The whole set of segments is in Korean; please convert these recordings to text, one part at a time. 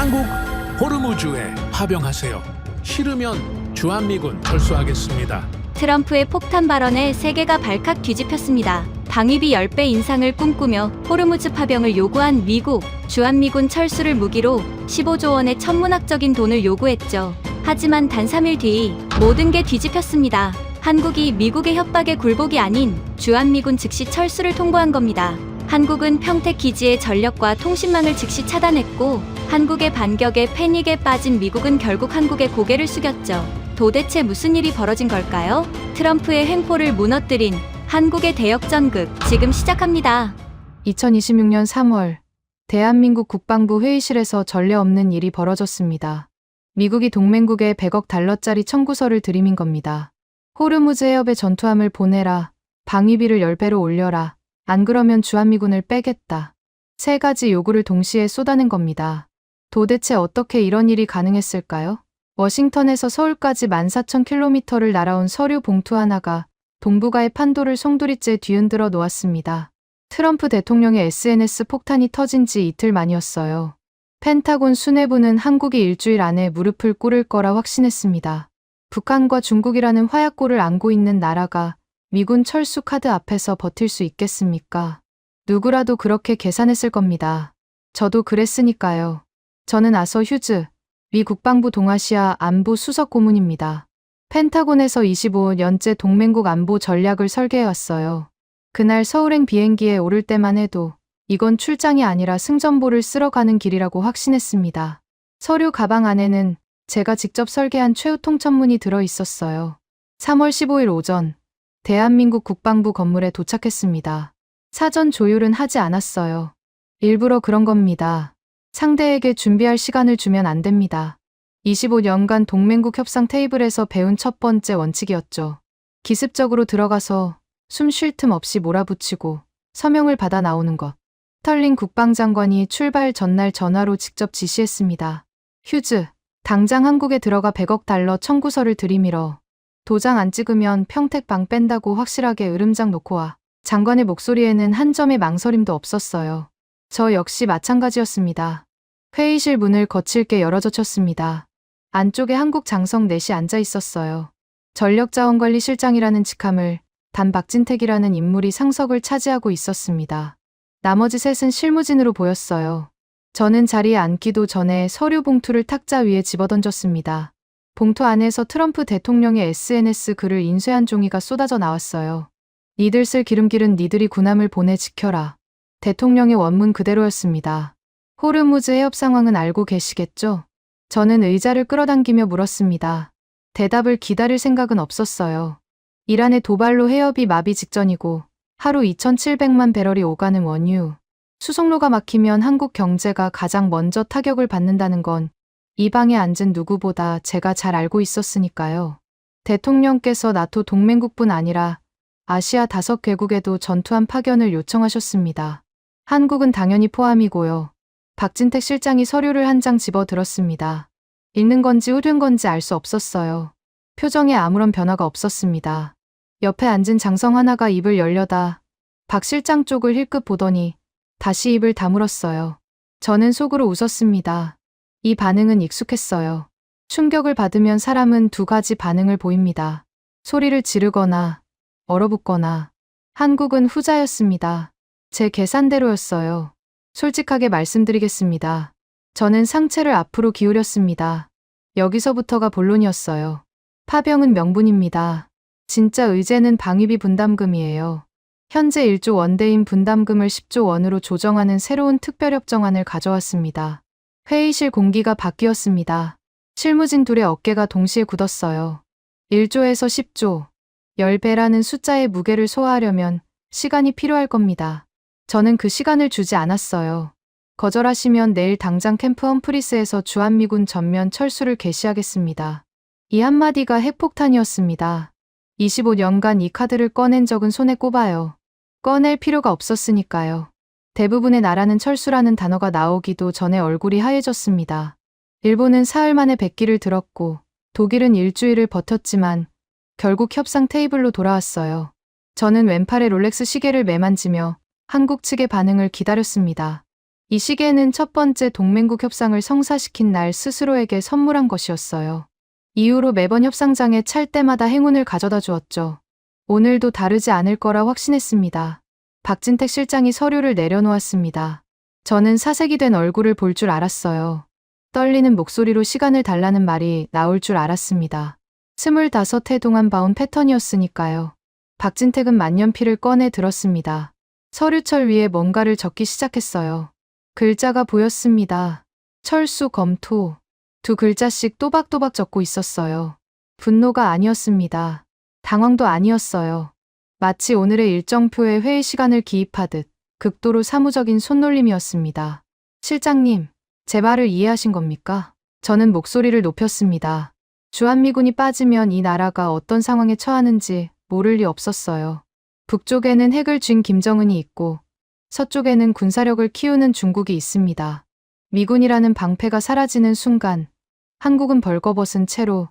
한국 호르무즈에 파병하세요. 싫으면 주한미군 철수하겠습니다. 트럼프의 폭탄 발언에 세계가 발칵 뒤집혔습니다. 방위비 10배 인상을 꿈꾸며 호르무즈 파병을 요구한 미국, 주한미군 철수를 무기로 15조 원의 천문학적인 돈을 요구했죠. 하지만 단 3일 뒤 모든 게 뒤집혔습니다. 한국이 미국의 협박에 굴복이 아닌 주한미군 즉시 철수를 통보한 겁니다. 한국은 평택 기지의 전력과 통신망을 즉시 차단했고 한국의 반격에 패닉에 빠진 미국은 결국 한국의 고개를 숙였죠. 도대체 무슨 일이 벌어진 걸까요? 트럼프의 횡포를 무너뜨린 한국의 대역전극 지금 시작합니다. 2026년 3월 대한민국 국방부 회의실에서 전례 없는 일이 벌어졌습니다. 미국이 동맹국에 100억 달러짜리 청구서를 들이민 겁니다. 호르무즈 해협에 전투함을 보내라. 방위비를 10배로 올려라. 안 그러면 주한미군을 빼겠다. 세 가지 요구를 동시에 쏟아낸 겁니다. 도대체 어떻게 이런 일이 가능했을까요? 워싱턴에서 서울까지 14,000km를 날아온 서류 봉투 하나가 동북아의 판도를 송두리째 뒤흔들어 놓았습니다. 트럼프 대통령의 SNS 폭탄이 터진 지 이틀 만이었어요. 펜타곤 수뇌부는 한국이 일주일 안에 무릎을 꿇을 거라 확신했습니다. 북한과 중국이라는 화약고를 안고 있는 나라가 미군 철수 카드 앞에서 버틸 수 있겠습니까? 누구라도 그렇게 계산했을 겁니다. 저도 그랬으니까요. 저는 아서 휴즈, 미 국방부 동아시아 안보 수석 고문입니다. 펜타곤에서 25년째 동맹국 안보 전략을 설계해왔어요. 그날 서울행 비행기에 오를 때만 해도 이건 출장이 아니라 승전보를 쓸어 가는 길이라고 확신했습니다. 서류 가방 안에는 제가 직접 설계한 최후 통첩문이 들어 있었어요. 3월 15일 오전 대한민국 국방부 건물에 도착했습니다. 사전 조율은 하지 않았어요. 일부러 그런 겁니다. 상대에게 준비할 시간을 주면 안 됩니다. 25년간 동맹국 협상 테이블에서 배운 첫 번째 원칙이었죠. 기습적으로 들어가서 숨 쉴 틈 없이 몰아붙이고 서명을 받아 나오는 것. 스털링 국방장관이 출발 전날 전화로 직접 지시했습니다. 휴즈, 당장 한국에 들어가 100억 달러 청구서를 들이밀어. 도장 안 찍으면 평택 방 뺀다고 확실하게 으름장 놓고 와. 장관의 목소리에는 한 점의 망설임도 없었어요. 저 역시 마찬가지였습니다. 회의실 문을 거칠게 열어젖혔습니다. 안쪽에 한국 장성 넷이 앉아 있었어요. 전력자원관리실장이라는 직함을 단 박진택이라는 인물이 상석을 차지하고 있었습니다. 나머지 셋은 실무진으로 보였어요. 저는 자리에 앉기도 전에 서류 봉투를 탁자 위에 집어던졌습니다. 봉투 안에서 트럼프 대통령의 SNS 글을 인쇄한 종이가 쏟아져 나왔어요. 니들 쓸 기름길은 니들이 군함을 보내 지켜라. 대통령의 원문 그대로였습니다. 호르무즈 해협 상황은 알고 계시겠죠? 저는 의자를 끌어당기며 물었습니다. 대답을 기다릴 생각은 없었어요. 이란의 도발로 해협이 마비 직전이고 하루 2,700만 배럴이 오가는 원유. 수송로가 막히면 한국 경제가 가장 먼저 타격을 받는다는 건 이 방에 앉은 누구보다 제가 잘 알고 있었으니까요. 대통령께서 나토 동맹국뿐 아니라 아시아 5개국에도 전투함 파견을 요청하셨습니다. 한국은 당연히 포함이고요. 박진택 실장이 서류를 한 장 집어들었습니다. 읽는 건지 흐른 건지 알 수 없었어요. 표정에 아무런 변화가 없었습니다. 옆에 앉은 장성 하나가 입을 열려다 박 실장 쪽을 힐끗 보더니 다시 입을 다물었어요. 저는 속으로 웃었습니다. 이 반응은 익숙했어요. 충격을 받으면 사람은 두 가지 반응을 보입니다. 소리를 지르거나 얼어붙거나. 한국은 후자였습니다. 제 계산대로였어요. 솔직하게 말씀드리겠습니다. 저는 상체를 앞으로 기울였습니다. 여기서부터가 본론이었어요. 파병은 명분입니다. 진짜 의제는 방위비 분담금이에요. 현재 1조 원대인 분담금을 10조 원으로 조정하는 새로운 특별협정안을 가져왔습니다. 회의실 공기가 바뀌었습니다. 실무진 둘의 어깨가 동시에 굳었어요. 1조에서 10조, 10배라는 숫자의 무게를 소화하려면 시간이 필요할 겁니다. 저는 그 시간을 주지 않았어요. 거절하시면 내일 당장 캠프 험프리스에서 주한미군 전면 철수를 개시하겠습니다. 이 한마디가 핵폭탄이었습니다. 25년간 이 카드를 꺼낸 적은 손에 꼽아요. 꺼낼 필요가 없었으니까요. 대부분의 나라는 철수라는 단어가 나오기도 전에 얼굴이 하얘졌습니다. 일본은 사흘 만에 백기를 들었고 독일은 일주일을 버텼지만 결국 협상 테이블로 돌아왔어요. 저는 왼팔에 롤렉스 시계를 매만지며 한국 측의 반응을 기다렸습니다. 이 시계는 첫 번째 동맹국 협상을 성사시킨 날 스스로에게 선물한 것이었어요. 이후로 매번 협상장에 찰 때마다 행운을 가져다 주었죠. 오늘도 다르지 않을 거라 확신했습니다. 박진택 실장이 서류를 내려놓았습니다. 저는 사색이 된 얼굴을 볼 줄 알았어요. 떨리는 목소리로 시간을 달라는 말이 나올 줄 알았습니다. 25회 동안 봐온 패턴이었으니까요. 박진택은 만년필을 꺼내 들었습니다. 서류철 위에 뭔가를 적기 시작했어요. 글자가 보였습니다. 철수 검토. 2글자씩 또박또박 적고 있었어요. 분노가 아니었습니다. 당황도 아니었어요. 마치 오늘의 일정표에 회의 시간을 기입하듯 극도로 사무적인 손놀림이었습니다. 실장님, 제 말을 이해하신 겁니까? 저는 목소리를 높였습니다. 주한미군이 빠지면 이 나라가 어떤 상황에 처하는지 모를 리 없었어요. 북쪽에는 핵을 쥔 김정은이 있고 서쪽에는 군사력을 키우는 중국이 있습니다. 미군이라는 방패가 사라지는 순간 한국은 벌거벗은 채로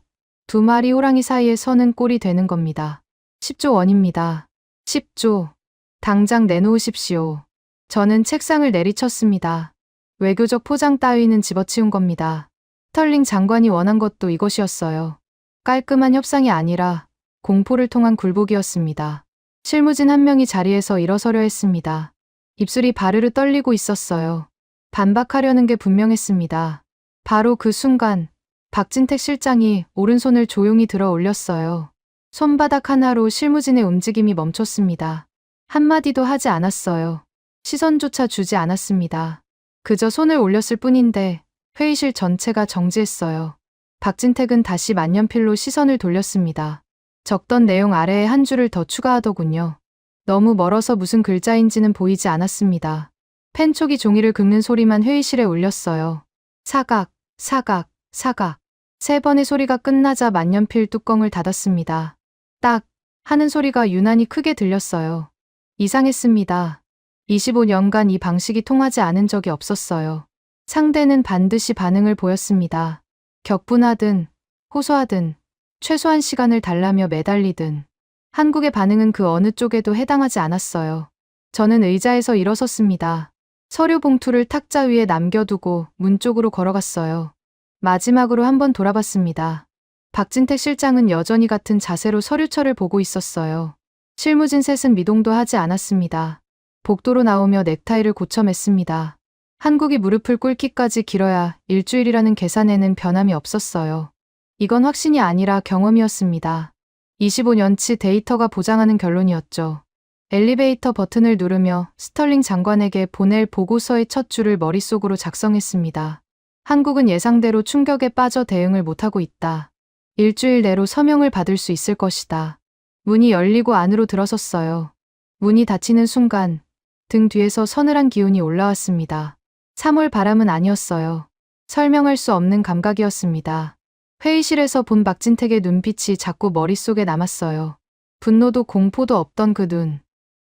2마리 호랑이 사이에 서는 꼴이 되는 겁니다. 10조 원입니다. 10조. 당장 내놓으십시오. 저는 책상을 내리쳤습니다. 외교적 포장 따위는 집어치운 겁니다. 스털링 장관이 원한 것도 이것이었어요. 깔끔한 협상이 아니라 공포를 통한 굴복이었습니다. 실무진 한 명이 자리에서 일어서려 했습니다. 입술이 바르르 떨리고 있었어요. 반박하려는 게 분명했습니다. 바로 그 순간 박진택 실장이 오른손을 조용히 들어 올렸어요. 손바닥 하나로 실무진의 움직임이 멈췄습니다. 한마디도 하지 않았어요. 시선조차 주지 않았습니다. 그저 손을 올렸을 뿐인데 회의실 전체가 정지했어요. 박진택은 다시 만년필로 시선을 돌렸습니다. 적던 내용 아래에 한 줄을 더 추가하더군요. 너무 멀어서 무슨 글자인지는 보이지 않았습니다. 펜촉이 종이를 긁는 소리만 회의실에 울렸어요. 사각, 사각, 사각. 3번의 소리가 끝나자 만년필 뚜껑을 닫았습니다. 딱 하는 소리가 유난히 크게 들렸어요. 이상했습니다. 25년간 이 방식이 통하지 않은 적이 없었어요. 상대는 반드시 반응을 보였습니다. 격분하든 호소하든 최소한 시간을 달라며 매달리든 한국의 반응은 그 어느 쪽에도 해당하지 않았어요. 저는 의자에서 일어섰습니다. 서류 봉투를 탁자 위에 남겨두고 문 쪽으로 걸어갔어요. 마지막으로 한번 돌아봤습니다. 박진택 실장은 여전히 같은 자세로 서류철을 보고 있었어요. 실무진 셋은 미동도 하지 않았습니다. 복도로 나오며 넥타이를 고쳐 맸습니다. 한국이 무릎을 꿇기까지 길어야 일주일이라는 계산에는 변함이 없었어요. 이건 확신이 아니라 경험이었습니다. 25년치 데이터가 보장하는 결론이었죠. 엘리베이터 버튼을 누르며 스털링 장관에게 보낼 보고서의 첫 줄을 머릿속으로 작성했습니다. 한국은 예상대로 충격에 빠져 대응을 못하고 있다. 일주일 내로 서명을 받을 수 있을 것이다. 문이 열리고 안으로 들어섰어요. 문이 닫히는 순간 등 뒤에서 서늘한 기운이 올라왔습니다. 3월 바람은 아니었어요. 설명할 수 없는 감각이었습니다. 회의실에서 본 박진택의 눈빛이 자꾸 머릿속에 남았어요. 분노도 공포도 없던 그 눈.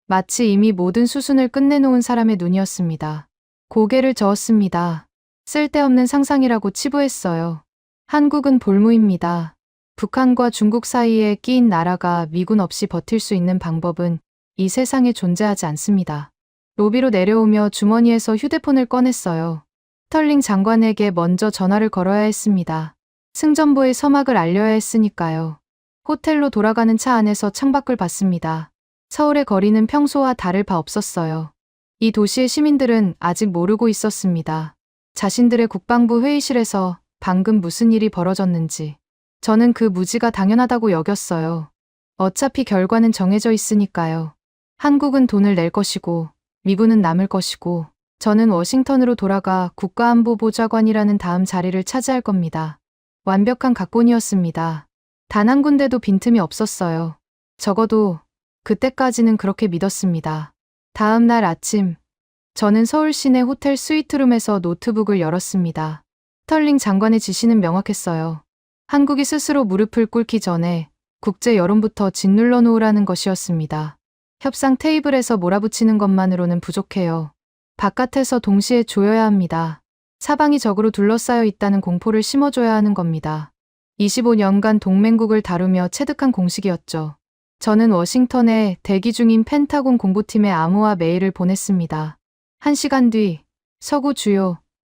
마치 이미 모든 수순을 끝내놓은 사람의 눈이었습니다. 고개를 저었습니다. 쓸데없는 상상이라고 치부했어요. 한국은 볼무입니다. 북한과 중국 사이에 끼인 나라가 미군 없이 버틸 수 있는 방법은 이 세상에 존재하지 않습니다. 로비로 내려오며 주머니에서 휴대폰을 꺼냈어요. 스털링 장관에게 먼저 전화를 걸어야 했습니다. 승전보의 서막을 알려야 했으니까요. 호텔로 돌아가는 차 안에서 창밖을 봤습니다. 서울의 거리는 평소와 다를 바 없었어요. 이 도시의 시민들은 아직 모르고 있었습니다. 자신들의 국방부 회의실에서 방금 무슨 일이 벌어졌는지. 저는 그 무지가 당연하다고 여겼어요. 어차피 결과는 정해져 있으니까요. 한국은 돈을 낼 것이고 미군은 남을 것이고 저는 워싱턴으로 돌아가 국가안보보좌관이라는 다음 자리를 차지할 겁니다. 완벽한 각본이었습니다. 단 한 군데도 빈틈이 없었어요. 적어도 그때까지는 그렇게 믿었습니다. 다음 날 아침 저는 서울 시내 호텔 스위트룸에서 노트북을 열었습니다. 스털링 장관의 지시는 명확했어요. 한국이 스스로 무릎을 꿇기 전에 국제 여론부터 짓눌러 놓으라는 것이었습니다. 협상 테이블에서 몰아붙이는 것만으로는 부족해요. 바깥에서 동시에 조여야 합니다. 사방이 적으로 둘러싸여 있다는 공포를 심어줘야 하는 겁니다. 25년간 동맹국을 다루며 체득한 공식이었죠. 저는 워싱턴에 대기 중인 펜타곤 공보팀에 암호화 메일을 보냈습니다. 1시간 뒤 서구 주요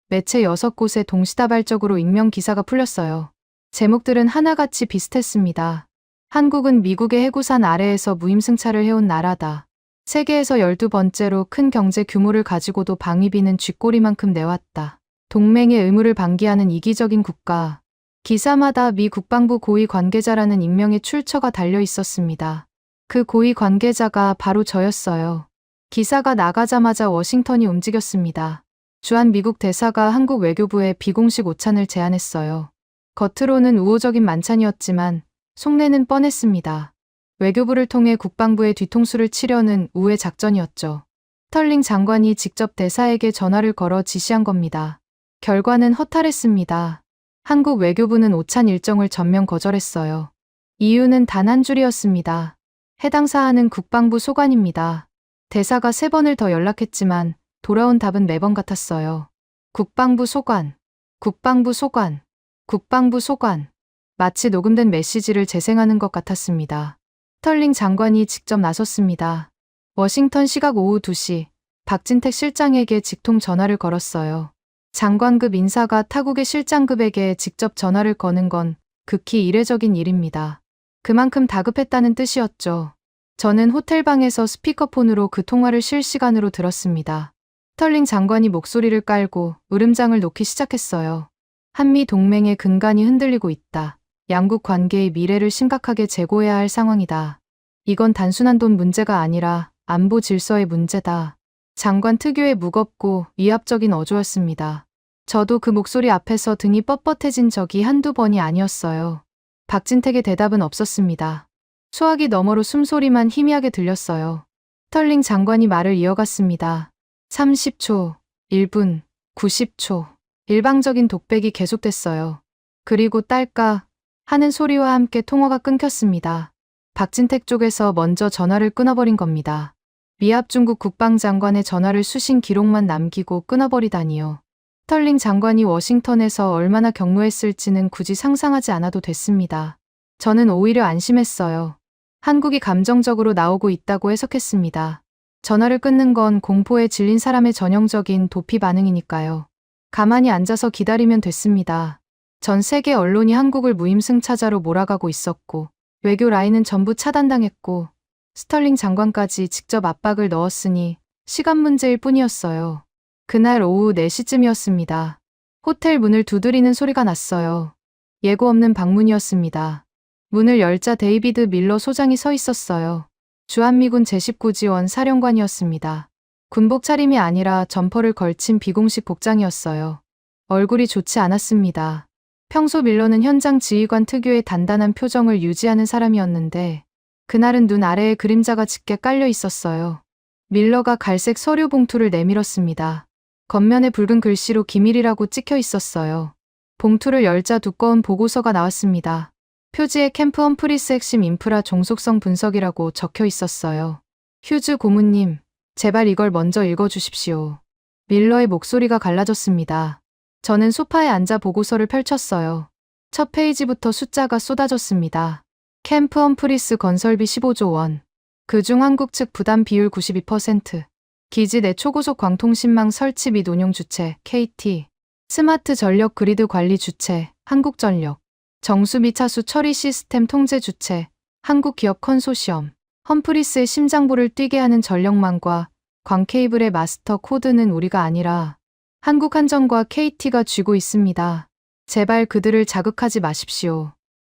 매체 6곳에 동시다발적으로 익명 기사가 풀렸어요. 제목들은 하나같이 비슷했습니다. 한국은 미국의 해구산 아래에서 무임승차를 해온 나라다. 세계에서 12번째로 큰 경제 규모를 가지고도 방위비는 쥐꼬리만큼 내왔다. 동맹의 의무를 방기하는 이기적인 국가. 기사마다 미 국방부 고위 관계자라는 익명의 출처가 달려 있었습니다. 그 고위 관계자가 바로 저였어요. 기사가 나가자마자 워싱턴이 움직였습니다. 주한 미국 대사가 한국 외교부에 비공식 오찬을 제안했어요. 겉으로는 우호적인 만찬이었지만 속내는 뻔했습니다. 외교부를 통해 국방부의 뒤통수를 치려는 우회 작전이었죠. 스털링 장관이 직접 대사에게 전화를 걸어 지시한 겁니다. 결과는 허탈했습니다. 한국 외교부는 오찬 일정을 전면 거절했어요. 이유는 단 한 줄이었습니다. 해당 사안은 국방부 소관입니다. 대사가 3번을 더 연락했지만 돌아온 답은 매번 같았어요. 국방부 소관, 국방부 소관, 국방부 소관. 마치 녹음된 메시지를 재생하는 것 같았습니다. 스털링 장관이 직접 나섰습니다. 워싱턴 시각 오후 2시 박진택 실장에게 직통 전화를 걸었어요. 장관급 인사가 타국의 실장급에게 직접 전화를 거는 건 극히 이례적인 일입니다. 그만큼 다급했다는 뜻이었죠. 저는 호텔방에서 스피커폰으로 그 통화를 실시간으로 들었습니다. 스털링 장관이 목소리를 깔고 울음장을 놓기 시작했어요. 한미 동맹의 근간이 흔들리고 있다. 양국 관계의 미래를 심각하게 재고해야 할 상황이다. 이건 단순한 돈 문제가 아니라 안보 질서의 문제다. 장관 특유의 무겁고 위압적인 어조였습니다. 저도 그 목소리 앞에서 등이 뻣뻣해진 적이 한두 번이 아니었어요. 박진택의 대답은 없었습니다. 수화기 너머로 숨소리만 희미하게 들렸어요. 스털링 장관이 말을 이어갔습니다. 30초, 1분, 90초. 일방적인 독백이 계속됐어요. 그리고 딸까 하는 소리와 함께 통화가 끊겼습니다. 박진택 쪽에서 먼저 전화를 끊어버린 겁니다. 미합 중국 국방장관의 전화를 수신 기록만 남기고 끊어버리다니요. 스털링 장관이 워싱턴에서 얼마나 격노했을지는 굳이 상상하지 않아도 됐습니다. 저는 오히려 안심했어요. 한국이 감정적으로 나오고 있다고 해석했습니다. 전화를 끊는 건 공포에 질린 사람의 전형적인 도피 반응이니까요. 가만히 앉아서 기다리면 됐습니다. 전 세계 언론이 한국을 무임승차자로 몰아가고 있었고 외교 라인은 전부 차단당했고 스털링 장관까지 직접 압박을 넣었으니 시간 문제일 뿐이었어요. 그날 오후 4시쯤이었습니다. 호텔 문을 두드리는 소리가 났어요. 예고 없는 방문이었습니다. 문을 열자 데이비드 밀러 소장이 서 있었어요. 주한미군 제19지원 사령관이었습니다. 군복 차림이 아니라 점퍼를 걸친 비공식 복장이었어요. 얼굴이 좋지 않았습니다. 평소 밀러는 현장 지휘관 특유의 단단한 표정을 유지하는 사람이었는데 그날은 눈 아래에 그림자가 짙게 깔려 있었어요. 밀러가 갈색 서류 봉투를 내밀었습니다. 겉면에 붉은 글씨로 기밀이라고 찍혀 있었어요. 봉투를 열자 두꺼운 보고서가 나왔습니다. 표지에 캠프 험프리스 핵심 인프라 종속성 분석이라고 적혀 있었어요. 휴즈 고문님, 제발 이걸 먼저 읽어주십시오. 밀러의 목소리가 갈라졌습니다. 저는 소파에 앉아 보고서를 펼쳤어요. 첫 페이지부터 숫자가 쏟아졌습니다. 캠프 험프리스 건설비 15조 원. 그중 한국 측 부담 비율 92%. 기지 내 초고속 광통신망 설치 및 운용 주체, KT. 스마트 전력 그리드 관리 주체, 한국전력. 정수 및 차수 처리 시스템 통제 주체, 한국기업 컨소시엄. 험프리스의 심장부를 뛰게 하는 전력망과 광 케이블의 마스터 코드는 우리가 아니라 한국한전과 KT가 쥐고 있습니다. 제발 그들을 자극하지 마십시오.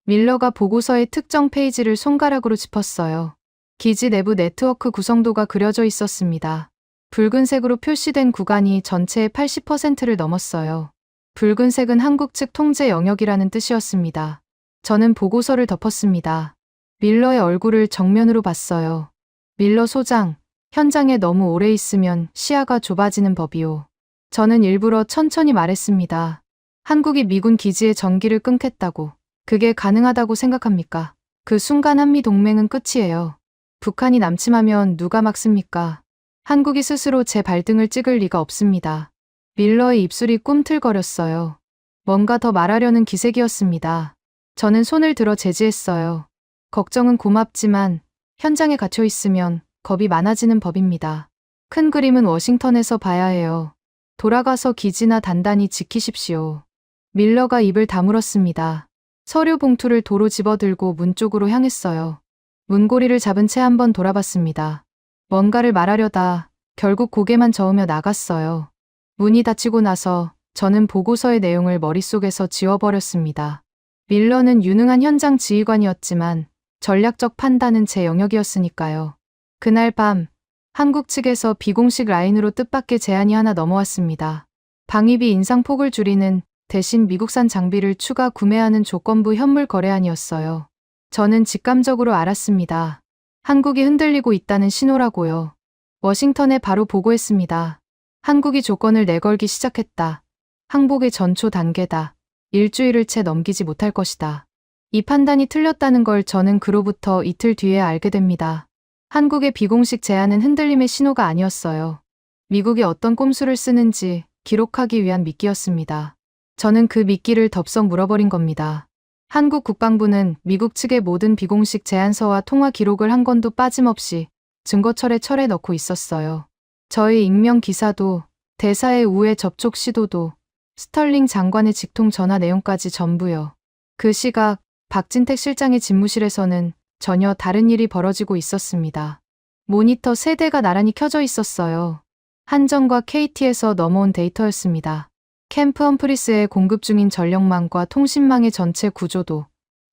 밀러가 보고서의 특정 페이지를 손가락으로 짚었어요. 기지 내부 네트워크 구성도가 그려져 있었습니다. 붉은색으로 표시된 구간이 전체의 80%를 넘었어요. 붉은색은 한국 측 통제 영역이라는 뜻이었습니다. 저는 보고서를 덮었습니다. 밀러의 얼굴을 정면으로 봤어요. 밀러 소장, 현장에 너무 오래 있으면 시야가 좁아지는 법이오. 저는 일부러 천천히 말했습니다. 한국이 미군 기지의 전기를 끊겠다고. 그게 가능하다고 생각합니까? 그 순간 한미 동맹은 끝이에요. 북한이 남침하면 누가 막습니까? 한국이 스스로 제 발등을 찍을 리가 없습니다. 밀러의 입술이 꿈틀거렸어요. 뭔가 더 말하려는 기색이었습니다. 저는 손을 들어 제지했어요. 걱정은 고맙지만 현장에 갇혀 있으면 겁이 많아지는 법입니다. 큰 그림은 워싱턴에서 봐야 해요. 돌아가서 기지나 단단히 지키십시오. 밀러가 입을 다물었습니다. 서류 봉투를 도로 집어들고 문 쪽으로 향했어요. 문고리를 잡은 채 한번 돌아봤습니다. 뭔가를 말하려다 결국 고개만 저으며 나갔어요. 문이 닫히고 나서 저는 보고서의 내용을 머릿속에서 지워버렸습니다. 밀러는 유능한 현장 지휘관이었지만 전략적 판단은 제 영역이었으니까요. 그날 밤 한국 측에서 비공식 라인으로 뜻밖의 제안이 하나 넘어왔습니다. 방위비 인상폭을 줄이는 대신 미국산 장비를 추가 구매하는 조건부 현물 거래안이었어요. 저는 직감적으로 알았습니다. 한국이 흔들리고 있다는 신호라고요. 워싱턴에 바로 보고했습니다. 한국이 조건을 내걸기 시작했다. 항복의 전초 단계다. 일주일을 채 넘기지 못할 것이다. 이 판단이 틀렸다는 걸 저는 그로부터 이틀 뒤에 알게 됩니다. 한국의 비공식 제안은 흔들림의 신호가 아니었어요. 미국이 어떤 꼼수를 쓰는지 기록하기 위한 미끼였습니다. 저는 그 미끼를 덥석 물어버린 겁니다. 한국 국방부는 미국 측의 모든 비공식 제안서와 통화 기록을 한 건도 빠짐없이 증거철에 철에 넣고 있었어요. 저의 익명 기사도, 대사의 우회 접촉 시도도, 스털링 장관의 직통 전화 내용까지 전부요. 그 시각 박진택 실장의 집무실에서는 전혀 다른 일이 벌어지고 있었습니다. 모니터 3대가 나란히 켜져 있었어요. 한전과 KT에서 넘어온 데이터였습니다. 캠프 험프리스에 공급 중인 전력망과 통신망의 전체 구조도,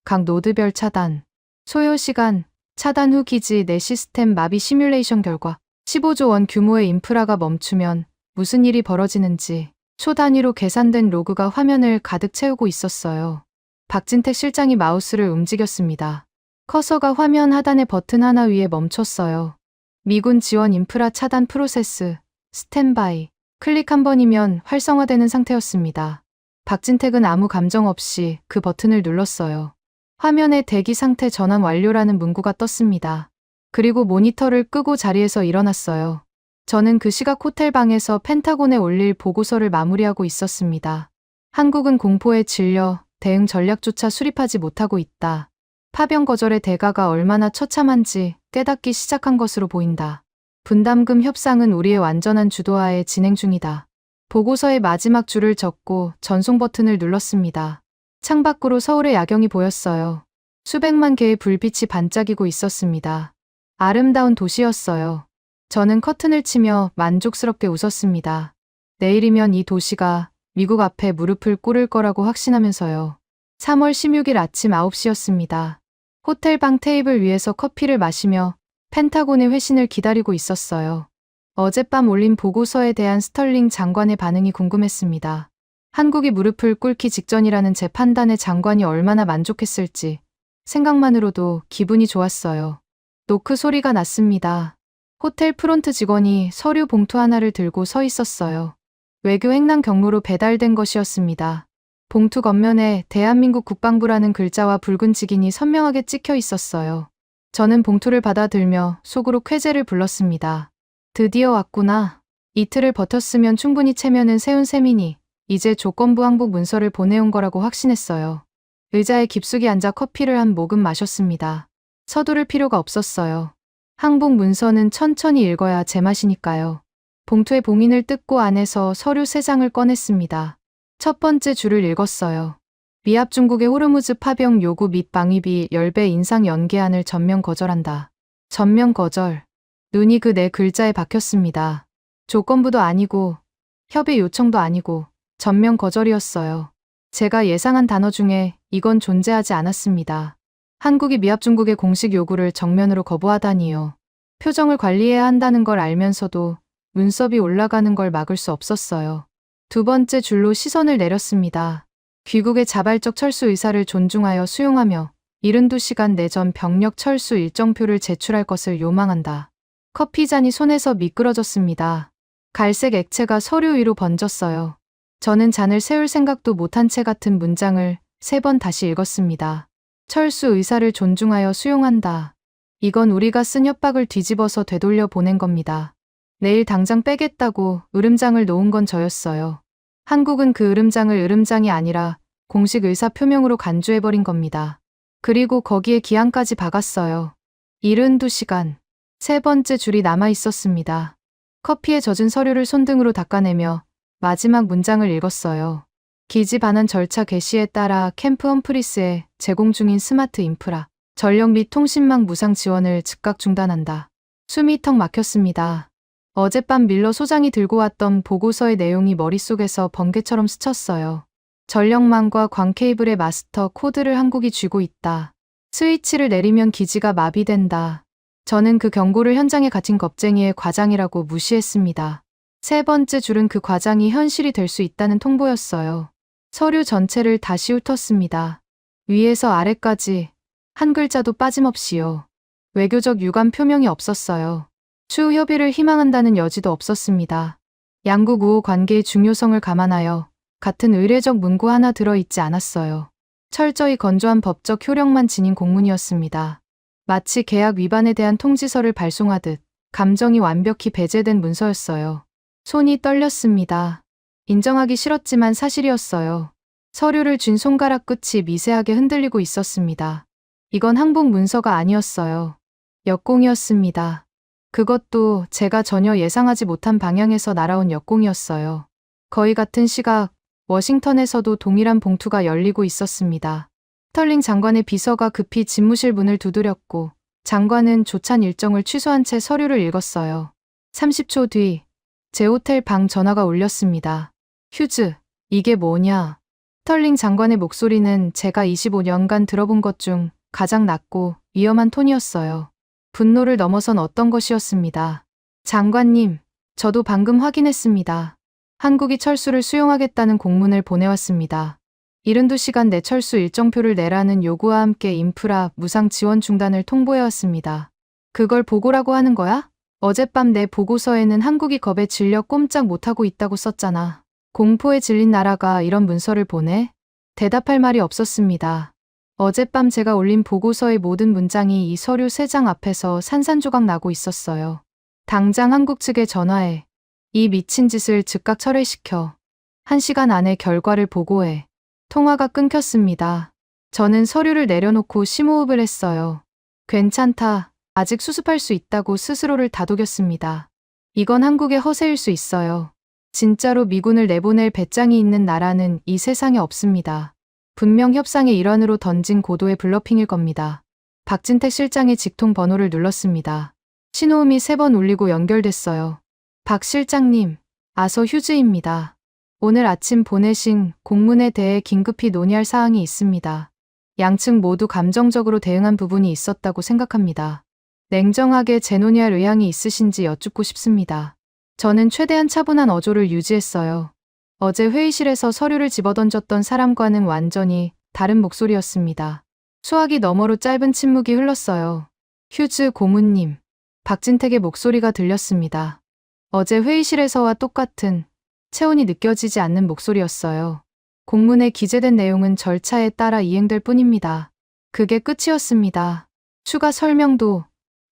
각 노드별 차단, 소요 시간, 차단 후 기지 내 시스템 마비 시뮬레이션 결과 15조 원 규모의 인프라가 멈추면 무슨 일이 벌어지는지 초 단위로 계산된 로그가 화면을 가득 채우고 있었어요. 박진택 실장이 마우스를 움직였습니다. 커서가 화면 하단의 버튼 하나 위에 멈췄어요. 미군 지원 인프라 차단 프로세스, 스탠바이. 클릭 한 번이면 활성화되는 상태였습니다. 박진택은 아무 감정 없이 그 버튼을 눌렀어요. 화면에 대기 상태 전환 완료라는 문구가 떴습니다. 그리고 모니터를 끄고 자리에서 일어났어요. 저는 그 시각 호텔 방에서 펜타곤에 올릴 보고서를 마무리하고 있었습니다. 한국은 공포에 질려 대응 전략조차 수립하지 못하고 있다. 파병 거절의 대가가 얼마나 처참한지 깨닫기 시작한 것으로 보인다. 분담금 협상은 우리의 완전한 주도하에 진행 중이다. 보고서의 마지막 줄을 적고 전송 버튼을 눌렀습니다. 창밖으로 서울의 야경이 보였어요. 수백만 개의 불빛이 반짝이고 있었습니다. 아름다운 도시였어요. 저는 커튼을 치며 만족스럽게 웃었습니다. 내일이면 이 도시가 미국 앞에 무릎을 꿇을 거라고 확신하면서요. 3월 16일 아침 9시였습니다. 호텔 방 테이블 위에서 커피를 마시며 펜타곤의 회신을 기다리고 있었어요. 어젯밤 올린 보고서에 대한 스털링 장관의 반응이 궁금했습니다. 한국이 무릎을 꿇기 직전이라는 제 판단에 장관이 얼마나 만족했을지 생각만으로도 기분이 좋았어요. 노크 소리가 났습니다. 호텔 프론트 직원이 서류 봉투 하나를 들고 서 있었어요. 외교 횡단 경로로 배달된 것이었습니다. 봉투 겉면에 대한민국 국방부라는 글자와 붉은 직인이 선명하게 찍혀 있었어요. 저는 봉투를 받아들며 속으로 쾌재를 불렀습니다. 드디어 왔구나. 이틀을 버텼으면 충분히 체면은 세운 셈이니 이제 조건부 항복 문서를 보내온 거라고 확신했어요. 의자에 깊숙이 앉아 커피를 한 모금 마셨습니다. 서두를 필요가 없었어요. 항복 문서는 천천히 읽어야 제맛이니까요. 봉투의 봉인을 뜯고 안에서 서류 3장을 꺼냈습니다. 첫 번째 줄을 읽었어요. 미합 중국의 호르무즈 파병 요구 및 방위비 10배 인상 연계안을 전면 거절한다. 전면 거절. 눈이 그 네 글자에 박혔습니다. 조건부도 아니고 협의 요청도 아니고 전면 거절이었어요. 제가 예상한 단어 중에 이건 존재하지 않았습니다. 한국이 미합 중국의 공식 요구를 정면으로 거부하다니요. 표정을 관리해야 한다는 걸 알면서도 눈썹이 올라가는 걸 막을 수 없었어요. 두 번째 줄로 시선을 내렸습니다. 귀국의 자발적 철수 의사를 존중하여 수용하며 72시간 내전 병력 철수 일정표를 제출할 것을 요망한다. 커피 잔이 손에서 미끄러졌습니다. 갈색 액체가 서류 위로 번졌어요. 저는 잔을 세울 생각도 못한 채 같은 문장을 3번 다시 읽었습니다. 철수 의사를 존중하여 수용한다. 이건 우리가 쓴 협박을 뒤집어서 되돌려 보낸 겁니다. 내일 당장 빼겠다고 으름장을 놓은 건 저였어요. 한국은 그 으름장을 으름장이 아니라 공식 의사 표명으로 간주해버린 겁니다. 그리고 거기에 기한까지 박았어요. 72시간. 3번째 줄이 남아 있었습니다. 커피에 젖은 서류를 손등으로 닦아내며 마지막 문장을 읽었어요. 기지 반환 절차 개시에 따라 캠프 험프리스에 제공 중인 스마트 인프라, 전력 및 통신망 무상 지원을 즉각 중단한다. 숨이 턱 막혔습니다. 어젯밤 밀러 소장이 들고 왔던 보고서의 내용이 머릿속에서 번개처럼 스쳤어요. 전력망과 광 케이블의 마스터 코드를 한국이 쥐고 있다. 스위치를 내리면 기지가 마비된다. 저는 그 경고를 현장에 갇힌 겁쟁이의 과장이라고 무시했습니다. 세 번째 줄은 그 과장이 현실이 될 수 있다는 통보였어요. 서류 전체를 다시 훑었습니다. 위에서 아래까지 한 글자도 빠짐없이요. 외교적 유감 표명이 없었어요. 추후 협의를 희망한다는 여지도 없었습니다. 양국 우호 관계의 중요성을 감안하여 같은 의례적 문구 하나 들어있지 않았어요. 철저히 건조한 법적 효력만 지닌 공문이었습니다. 마치 계약 위반에 대한 통지서를 발송하듯 감정이 완벽히 배제된 문서였어요. 손이 떨렸습니다. 인정하기 싫었지만 사실이었어요. 서류를 쥔 손가락 끝이 미세하게 흔들리고 있었습니다. 이건 항복 문서가 아니었어요. 역공이었습니다. 그것도 제가 전혀 예상하지 못한 방향에서 날아온 역공이었어요. 거의 같은 시각 워싱턴에서도 동일한 봉투가 열리고 있었습니다. 스털링 장관의 비서가 급히 집무실 문을 두드렸고 장관은 조찬 일정을 취소한 채 서류를 읽었어요. 30초 뒤 제 호텔 방 전화가 울렸습니다. 휴즈, 이게 뭐냐? 스털링 장관의 목소리는 제가 25년간 들어본 것 중 가장 낮고 위험한 톤이었어요. 분노를 넘어선 어떤 것이었습니다. 장관님, 저도 방금 확인했습니다. 한국이 철수를 수용하겠다는 공문을 보내왔습니다. 72시간 내 철수 일정표를 내라는 요구와 함께 인프라 무상 지원 중단을 통보해왔습니다. 그걸 보고라고 하는 거야? 어젯밤 내 보고서에는 한국이 겁에 질려 꼼짝 못하고 있다고 썼잖아. 공포에 질린 나라가 이런 문서를 보내? 대답할 말이 없었습니다. 어젯밤 제가 올린 보고서의 모든 문장이 이 서류 3장 앞에서 산산조각 나고 있었어요. 당장 한국 측에 전화해. 이 미친 짓을 즉각 철회시켜. 1시간 안에 결과를 보고해. 통화가 끊겼습니다. 저는 서류를 내려놓고 심호흡을 했어요. 괜찮다. 아직 수습할 수 있다고 스스로를 다독였습니다. 이건 한국의 허세일 수 있어요. 진짜로 미군을 내보낼 배짱이 있는 나라는 이 세상에 없습니다. 분명 협상의 일환으로 던진 고도의 블러핑일 겁니다. 박진택 실장의 직통 번호를 눌렀습니다. 신호음이 3번 울리고 연결됐어요. 박 실장님, 아서 휴즈입니다. 오늘 아침 보내신 공문에 대해 긴급히 논의할 사항이 있습니다. 양측 모두 감정적으로 대응한 부분이 있었다고 생각합니다. 냉정하게 재논의할 의향이 있으신지 여쭙고 싶습니다. 저는 최대한 차분한 어조를 유지했어요. 어제 회의실에서 서류를 집어던졌던 사람과는 완전히 다른 목소리였습니다. 수화기 너머로 짧은 침묵이 흘렀어요. 휴즈 고문님, 박진택의 목소리가 들렸습니다. 어제 회의실에서와 똑같은 체온이 느껴지지 않는 목소리였어요. 공문에 기재된 내용은 절차에 따라 이행될 뿐입니다. 그게 끝이었습니다. 추가 설명도,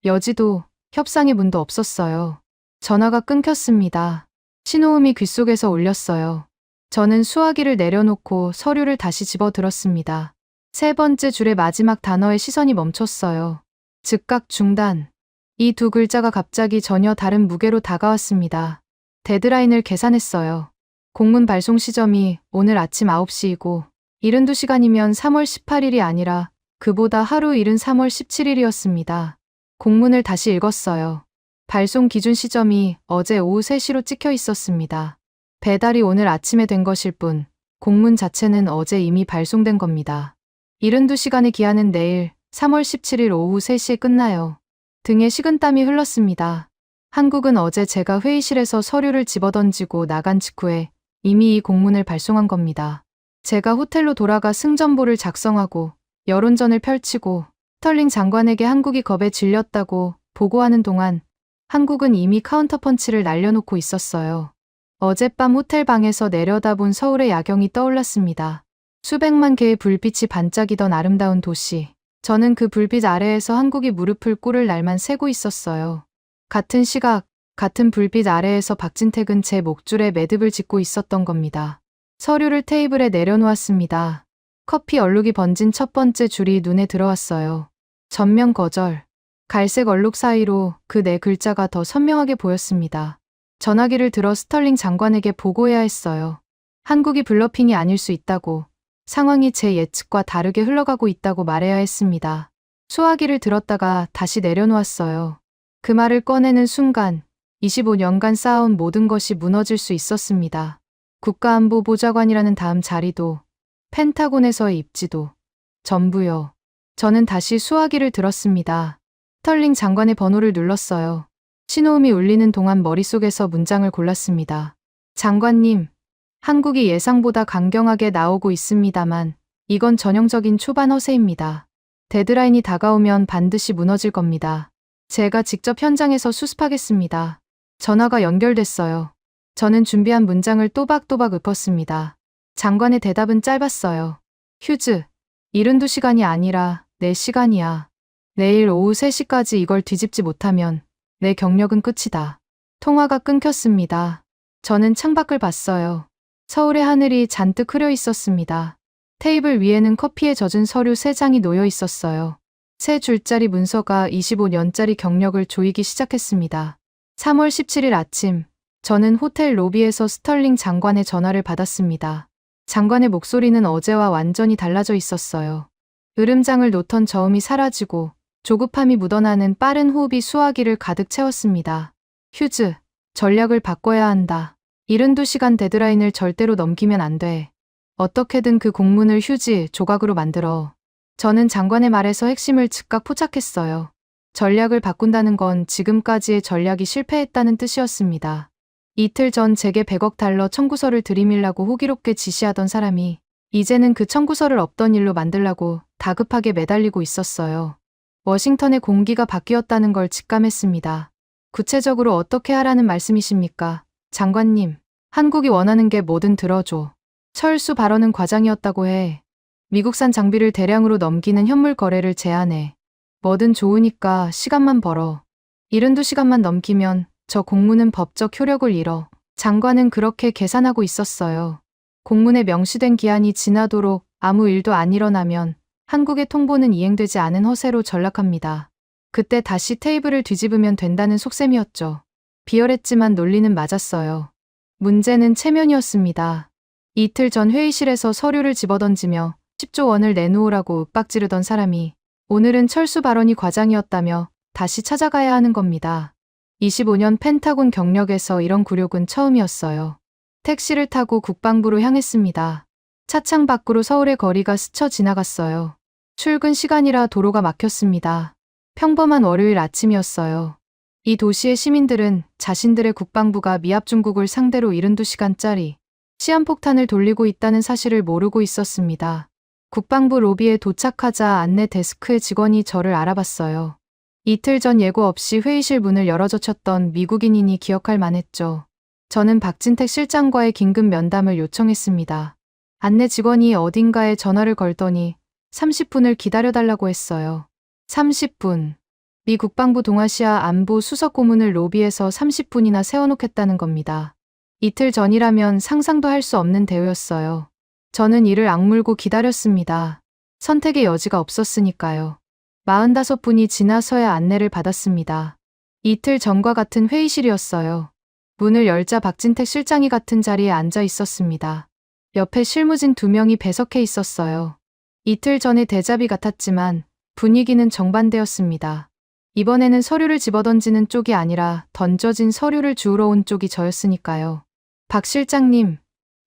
여지도, 협상의 문도 없었어요. 전화가 끊겼습니다. 신호음이 귓속에서 울렸어요. 저는 수화기를 내려놓고 서류를 다시 집어들었습니다. 3번째 줄의 마지막 단어에 시선이 멈췄어요. 즉각 중단. 이 2글자가 갑자기 전혀 다른 무게로 다가왔습니다. 데드라인을 계산했어요. 공문 발송 시점이 오늘 아침 9시이고 72시간이면 3월 18일이 아니라 그보다 하루 이른 3월 17일이었습니다. 공문을 다시 읽었어요. 발송 기준 시점이 어제 오후 3시로 찍혀 있었습니다. 배달이 오늘 아침에 된 것일 뿐 공문 자체는 어제 이미 발송된 겁니다. 72시간의 기한은 내일 3월 17일 오후 3시에 끝나요. 등에 식은땀이 흘렀습니다. 한국은 어제 제가 회의실에서 서류를 집어던지고 나간 직후에 이미 이 공문을 발송한 겁니다. 제가 호텔로 돌아가 승전보를 작성하고 여론전을 펼치고 스털링 장관에게 한국이 겁에 질렸다고 보고하는 동안 한국은 이미 카운터펀치를 날려놓고 있었어요. 어젯밤 호텔 방에서 내려다본 서울의 야경이 떠올랐습니다. 수백만 개의 불빛이 반짝이던 아름다운 도시. 저는 그 불빛 아래에서 한국이 무릎을 꿇을 날만 세고 있었어요. 같은 시각, 같은 불빛 아래에서 박진택은 제 목줄에 매듭을 짓고 있었던 겁니다. 서류를 테이블에 내려놓았습니다. 커피 얼룩이 번진 첫 번째 줄이 눈에 들어왔어요. 전면 거절. 갈색 얼룩 사이로 그 4글자가 더 선명하게 보였습니다. 전화기를 들어 스털링 장관에게 보고해야 했어요. 한국이 블러핑이 아닐 수 있다고, 상황이 제 예측과 다르게 흘러가고 있다고 말해야 했습니다. 수화기를 들었다가 다시 내려놓았어요. 그 말을 꺼내는 순간 25년간 쌓아온 모든 것이 무너질 수 있었습니다. 국가안보보좌관이라는 다음 자리도, 펜타곤에서의 입지도, 전부요. 저는 다시 수화기를 들었습니다. 스털링 장관의 번호를 눌렀어요. 신호음이 울리는 동안 머릿속에서 문장을 골랐습니다. 장관님, 한국이 예상보다 강경하게 나오고 있습니다만 이건 전형적인 초반 허세입니다. 데드라인이 다가오면 반드시 무너질 겁니다. 제가 직접 현장에서 수습하겠습니다. 전화가 연결됐어요. 저는 준비한 문장을 또박또박 읊었습니다. 장관의 대답은 짧았어요. 휴즈, 72시간이 아니라 4시간이야. 내일 오후 3시까지 이걸 뒤집지 못하면 내 경력은 끝이다. 통화가 끊겼습니다. 저는 창밖을 봤어요. 서울의 하늘이 잔뜩 흐려 있었습니다. 테이블 위에는 커피에 젖은 서류 3장이 놓여 있었어요. 3줄짜리 문서가 25년짜리 경력을 조이기 시작했습니다. 3월 17일 아침, 저는 호텔 로비에서 스털링 장관의 전화를 받았습니다. 장관의 목소리는 어제와 완전히 달라져 있었어요. 으름장을 놓던 저음이 사라지고 조급함이 묻어나는 빠른 호흡이 수화기를 가득 채웠습니다. 휴즈, 전략을 바꿔야 한다. 72시간 데드라인을 절대로 넘기면 안 돼. 어떻게든 그 공문을 휴지 조각으로 만들어. 저는 장관의 말에서 핵심을 즉각 포착했어요. 전략을 바꾼다는 건 지금까지의 전략이 실패했다는 뜻이었습니다. 이틀 전 제게 100억 달러 청구서를 들이밀라고 호기롭게 지시하던 사람이 이제는 그 청구서를 없던 일로 만들라고 다급하게 매달리고 있었어요. 워싱턴의 공기가 바뀌었다는 걸 직감했습니다. 구체적으로 어떻게 하라는 말씀이십니까? 장관님, 한국이 원하는 게 뭐든 들어줘. 철수 발언은 과장이었다고 해. 미국산 장비를 대량으로 넘기는 현물 거래를 제한해. 뭐든 좋으니까 시간만 벌어. 72시간만 넘기면 저 공문은 법적 효력을 잃어. 장관은 그렇게 계산하고 있었어요. 공문에 명시된 기한이 지나도록 아무 일도 안 일어나면 한국의 통보는 이행되지 않은 허세로 전락합니다. 그때 다시 테이블을 뒤집으면 된다는 속셈이었죠. 비열했지만 논리는 맞았어요. 문제는 체면이었습니다. 이틀 전 회의실에서 서류를 집어던지며 10조 원을 내놓으라고 윽박지르던 사람이 오늘은 철수 발언이 과장이었다며 다시 찾아가야 하는 겁니다. 25년 펜타곤 경력에서 이런 굴욕은 처음이었어요. 택시를 타고 국방부로 향했습니다. 차창 밖으로 서울의 거리가 스쳐 지나갔어요. 출근 시간이라 도로가 막혔습니다. 평범한 월요일 아침이었어요. 이 도시의 시민들은 자신들의 국방부가 미합 중국을 상대로 72시간짜리 시한폭탄을 돌리고 있다는 사실을 모르고 있었습니다. 국방부 로비에 도착하자 안내 데스크의 직원이 저를 알아봤어요. 이틀 전 예고 없이 회의실 문을 열어젖혔던 미국인이니 기억할 만했죠. 저는 박진택 실장과의 긴급 면담을 요청했습니다. 안내 직원이 어딘가에 전화를 걸더니 30분을 기다려달라고 했어요. 30분. 미 국방부 동아시아 안보 수석 고문을 로비에서 30분이나 세워놓겠다는 겁니다. 이틀 전이라면 상상도 할 수 없는 대우였어요. 저는 이를 악물고 기다렸습니다. 선택의 여지가 없었으니까요. 45분이 지나서야 안내를 받았습니다. 이틀 전과 같은 회의실이었어요. 문을 열자 박진택 실장이 같은 자리에 앉아 있었습니다. 옆에 실무진 2명이 배석해 있었어요. 이틀 전의 대자비 같았지만 분위기는 정반대였습니다. 이번에는 서류를 집어던지는 쪽이 아니라 던져진 서류를 주우러 온 쪽이 저였으니까요. 박 실장님,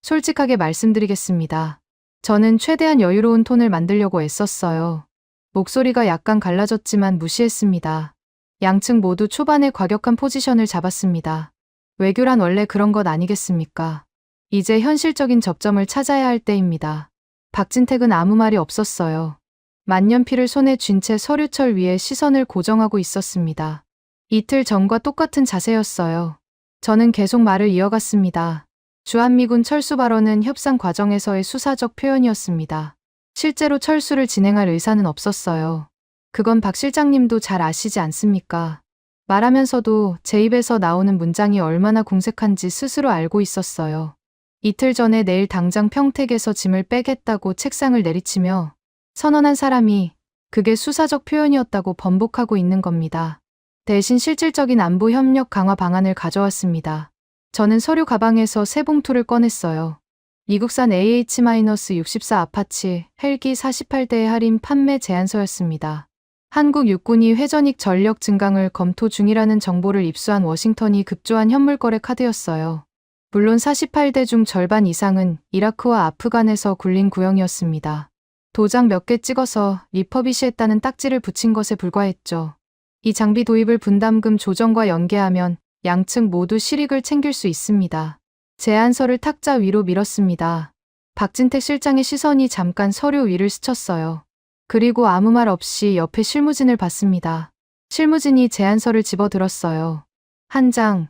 솔직하게 말씀드리겠습니다. 저는 최대한 여유로운 톤을 만들려고 애썼어요. 목소리가 약간 갈라졌지만 무시했습니다. 양측 모두 초반에 과격한 포지션을 잡았습니다. 외교란 원래 그런 것 아니겠습니까? 이제 현실적인 접점을 찾아야 할 때입니다. 박진택은 아무 말이 없었어요. 만년필을 손에 쥔 채 서류철 위에 시선을 고정하고 있었습니다. 이틀 전과 똑같은 자세였어요. 저는 계속 말을 이어갔습니다. 주한미군 철수 발언은 협상 과정에서의 수사적 표현이었습니다. 실제로 철수를 진행할 의사는 없었어요. 그건 박 실장님도 잘 아시지 않습니까? 말하면서도 제 입에서 나오는 문장이 얼마나 궁색한지 스스로 알고 있었어요. 이틀 전에 내일 당장 평택에서 짐을 빼겠다고 책상을 내리치며 선언한 사람이 그게 수사적 표현이었다고 번복하고 있는 겁니다. 대신 실질적인 안보 협력 강화 방안을 가져왔습니다. 저는 서류 가방에서 새 봉투를 꺼냈어요. 미국산 AH-64 아파치 헬기 48대의 할인 판매 제안서였습니다. 한국 육군이 회전익 전력 증강을 검토 중이라는 정보를 입수한 워싱턴이 급조한 현물 거래 카드였어요. 물론 48대 중 절반 이상은 이라크와 아프간에서 굴린 구형이었습니다. 도장 몇 개 찍어서 리퍼비시했다는 딱지를 붙인 것에 불과했죠. 이 장비 도입을 분담금 조정과 연계하면 양측 모두 실익을 챙길 수 있습니다. 제안서를 탁자 위로 밀었습니다. 박진택 실장의 시선이 잠깐 서류 위를 스쳤어요. 그리고 아무 말 없이 옆에 실무진을 봤습니다. 실무진이 제안서를 집어들었어요. 한 장,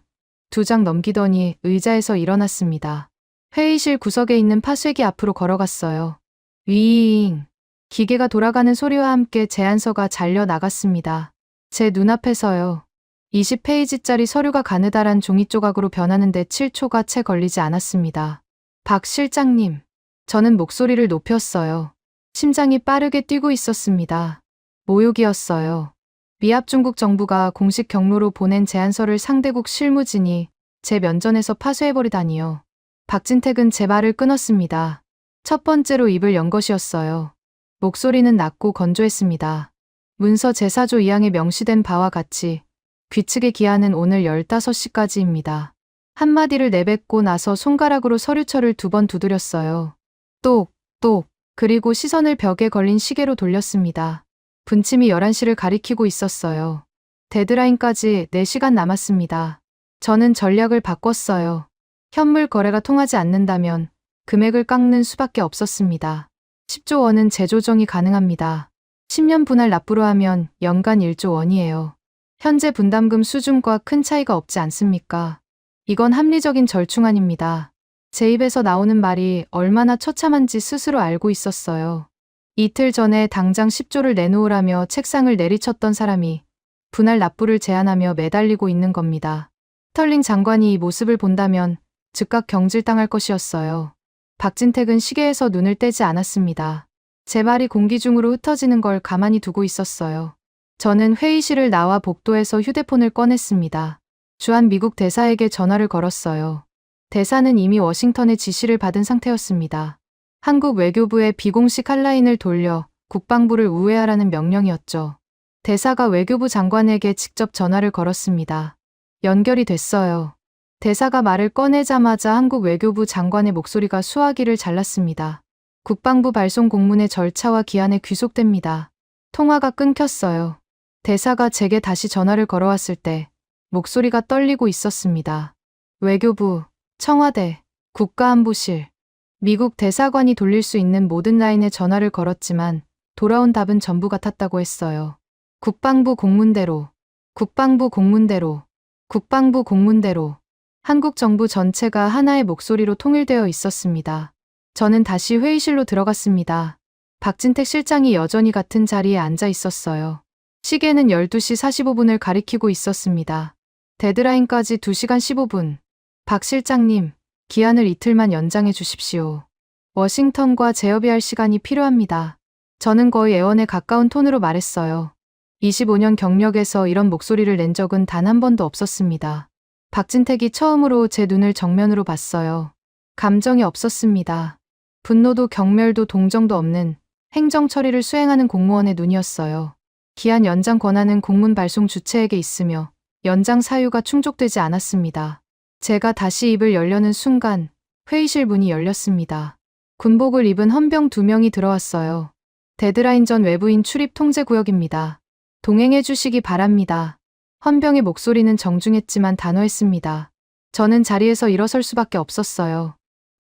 두 장 넘기더니 의자에서 일어났습니다. 회의실 구석에 있는 파쇄기 앞으로 걸어갔어요. 위잉. 기계가 돌아가는 소리와 함께 제안서가 잘려 나갔습니다. 제 눈앞에서요. 20페이지짜리 서류가 가느다란 종이 조각으로 변하는데 7초가 채 걸리지 않았습니다. 박 실장님. 저는 목소리를 높였어요. 심장이 빠르게 뛰고 있었습니다. 모욕이었어요. 미합 중국 정부가 공식 경로로 보낸 제안서를 상대국 실무진이 제 면전에서 파쇄해버리다니요. 박진택은 제 말을 끊었습니다. 첫 번째로 입을 연 것이었어요. 목소리는 낮고 건조했습니다. 문서 제4조 2항에 명시된 바와 같이 귀측의 기한은 오늘 15시까지입니다. 한마디를 내뱉고 나서 손가락으로 서류철을 2번 두드렸어요. 똑, 똑. 그리고 시선을 벽에 걸린 시계로 돌렸습니다. 분침이 11시를 가리키고 있었어요. 데드라인까지 4시간 남았습니다. 저는 전략을 바꿨어요. 현물 거래가 통하지 않는다면 금액을 깎는 수밖에 없었습니다. 10조 원은 재조정이 가능합니다. 10년 분할 납부로 하면 연간 1조 원이에요. 현재 분담금 수준과 큰 차이가 없지 않습니까? 이건 합리적인 절충안입니다. 제 입에서 나오는 말이 얼마나 처참한지 스스로 알고 있었어요. 이틀 전에 당장 10조를 내놓으라며 책상을 내리쳤던 사람이 분할 납부를 제안하며 매달리고 있는 겁니다. 스털링 장관이 이 모습을 본다면 즉각 경질당할 것이었어요. 박진택은 시계에서 눈을 떼지 않았습니다. 제 말이 공기 중으로 흩어지는 걸 가만히 두고 있었어요. 저는 회의실을 나와 복도에서 휴대폰을 꺼냈습니다. 주한 미국 대사에게 전화를 걸었어요. 대사는 이미 워싱턴의 지시를 받은 상태였습니다. 한국 외교부의 비공식 핫라인을 돌려 국방부를 우회하라는 명령이었죠. 대사가 외교부 장관에게 직접 전화를 걸었습니다. 연결이 됐어요. 대사가 말을 꺼내자마자 한국 외교부 장관의 목소리가 수화기를 잘랐습니다. 국방부 발송 공문의 절차와 기한에 귀속됩니다. 통화가 끊겼어요. 대사가 제게 다시 전화를 걸어왔을 때 목소리가 떨리고 있었습니다. 외교부, 청와대, 국가안보실, 미국 대사관이 돌릴 수 있는 모든 라인에 전화를 걸었지만 돌아온 답은 전부 같았다고 했어요. 국방부 공문대로, 국방부 공문대로, 국방부 공문대로. 한국 정부 전체가 하나의 목소리로 통일되어 있었습니다. 저는 다시 회의실로 들어갔습니다. 박진택 실장이 여전히 같은 자리에 앉아 있었어요. 시계는 12시 45분을 가리키고 있었습니다. 데드라인까지 2시간 15분. 박 실장님, 기한을 이틀만 연장해 주십시오. 워싱턴과 재협의할 시간이 필요합니다. 저는 거의 애원에 가까운 톤으로 말했어요. 25년 경력에서 이런 목소리를 낸 적은 단 한 번도 없었습니다. 박진택이 처음으로 제 눈을 정면으로 봤어요. 감정이 없었습니다. 분노도 경멸도 동정도 없는 행정 처리를 수행하는 공무원의 눈이었어요. 기한 연장 권한은 공문 발송 주체에게 있으며 연장 사유가 충족되지 않았습니다. 제가 다시 입을 열려는 순간 회의실 문이 열렸습니다. 군복을 입은 헌병 2명이 들어왔어요. 데드라인 전 외부인 출입 통제 구역입니다. 동행해 주시기 바랍니다. 헌병의 목소리는 정중했지만 단호했습니다. 저는 자리에서 일어설 수밖에 없었어요.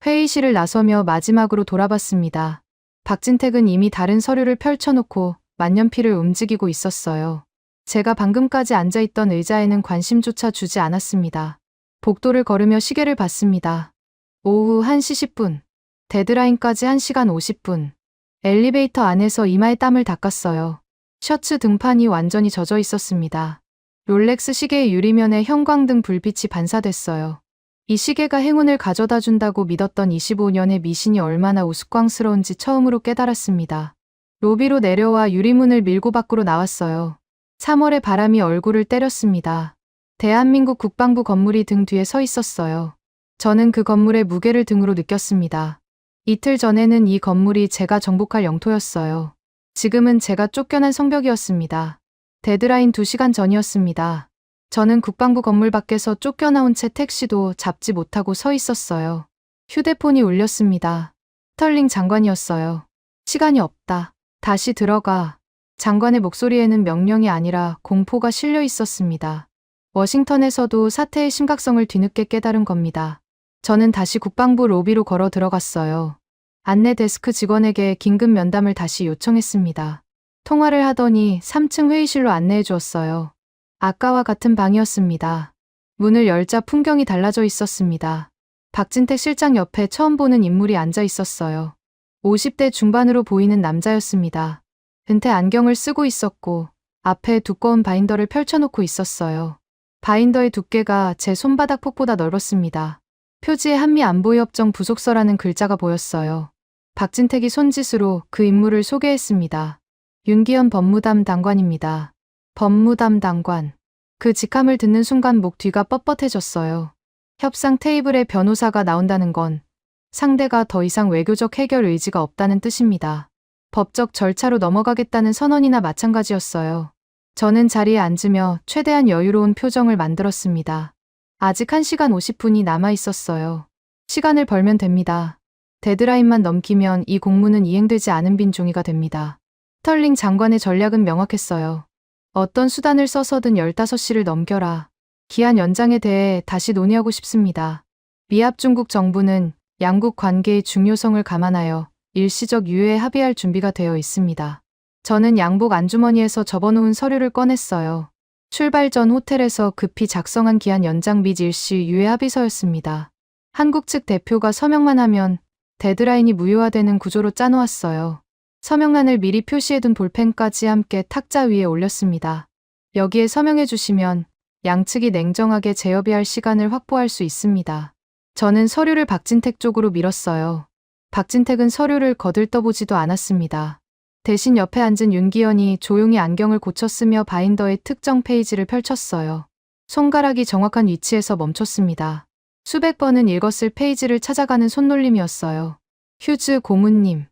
회의실을 나서며 마지막으로 돌아봤습니다. 박진택은 이미 다른 서류를 펼쳐놓고 만년필을 움직이고 있었어요. 제가 방금까지 앉아있던 의자에는 관심조차 주지 않았습니다. 복도를 걸으며 시계를 봤습니다. 오후 1시 10분. 데드라인까지 1시간 50분. 엘리베이터 안에서 이마에 땀을 닦았어요. 셔츠 등판이 완전히 젖어 있었습니다. 롤렉스 시계의 유리면에 형광등 불빛이 반사됐어요. 이 시계가 행운을 가져다 준다고 믿었던 25년의 미신이 얼마나 우스꽝스러운지 처음으로 깨달았습니다. 로비로 내려와 유리문을 밀고 밖으로 나왔어요. 3월의 바람이 얼굴을 때렸습니다. 대한민국 국방부 건물이 등 뒤에 서 있었어요. 저는 그 건물의 무게를 등으로 느꼈습니다. 이틀 전에는 이 건물이 제가 정복할 영토였어요. 지금은 제가 쫓겨난 성벽이었습니다. 데드라인 2시간 전이었습니다. 저는 국방부 건물 밖에서 쫓겨나온 채 택시도 잡지 못하고 서 있었어요. 휴대폰이 울렸습니다. 스털링 장관이었어요. 시간이 없다. 다시 들어가. 장관의 목소리에는 명령이 아니라 공포가 실려 있었습니다. 워싱턴에서도 사태의 심각성을 뒤늦게 깨달은 겁니다. 저는 다시 국방부 로비로 걸어 들어갔어요. 안내 데스크 직원에게 긴급 면담을 다시 요청했습니다. 통화를 하더니 3층 회의실로 안내해 주었어요. 아까와 같은 방이었습니다. 문을 열자 풍경이 달라져 있었습니다. 박진택 실장 옆에 처음 보는 인물이 앉아 있었어요. 50대 중반으로 보이는 남자였습니다. 은퇴 안경을 쓰고 있었고 앞에 두꺼운 바인더를 펼쳐놓고 있었어요. 바인더의 두께가 제 손바닥 폭보다 넓었습니다. 표지에 한미안보협정 부속서라는 글자가 보였어요. 박진택이 손짓으로 그 인물을 소개했습니다. 윤기현 법무담당관입니다. 법무담당관. 그 직함을 듣는 순간 목 뒤가 뻣뻣해졌어요. 협상 테이블에 변호사가 나온다는 건 상대가 더 이상 외교적 해결 의지가 없다는 뜻입니다. 법적 절차로 넘어가겠다는 선언이나 마찬가지였어요. 저는 자리에 앉으며 최대한 여유로운 표정을 만들었습니다. 아직 1시간 50분이 남아 있었어요. 시간을 벌면 됩니다. 데드라인만 넘기면 이 공문은 이행되지 않은 빈 종이가 됩니다. 스털링 장관의 전략은 명확했어요. 어떤 수단을 써서든 15시를 넘겨라. 기한 연장에 대해 다시 논의하고 싶습니다. 미합 중국 정부는 양국 관계의 중요성을 감안하여 일시적 유예에 합의할 준비가 되어 있습니다. 저는 양복 안주머니에서 접어놓은 서류를 꺼냈어요. 출발 전 호텔에서 급히 작성한 기한 연장 및 일시 유예 합의서였습니다. 한국 측 대표가 서명만 하면 데드라인이 무효화되는 구조로 짜놓았어요. 서명란을 미리 표시해둔 볼펜까지 함께 탁자 위에 올렸습니다. 여기에 서명해 주시면 양측이 냉정하게 재협의할 시간을 확보할 수 있습니다. 저는 서류를 박진택 쪽으로 밀었어요. 박진택은 서류를 거들떠보지도 않았습니다. 대신 옆에 앉은 윤기현이 조용히 안경을 고쳤으며 바인더의 특정 페이지를 펼쳤어요. 손가락이 정확한 위치에서 멈췄습니다. 수백 번은 읽었을 페이지를 찾아가는 손놀림이었어요. 휴즈 고문님.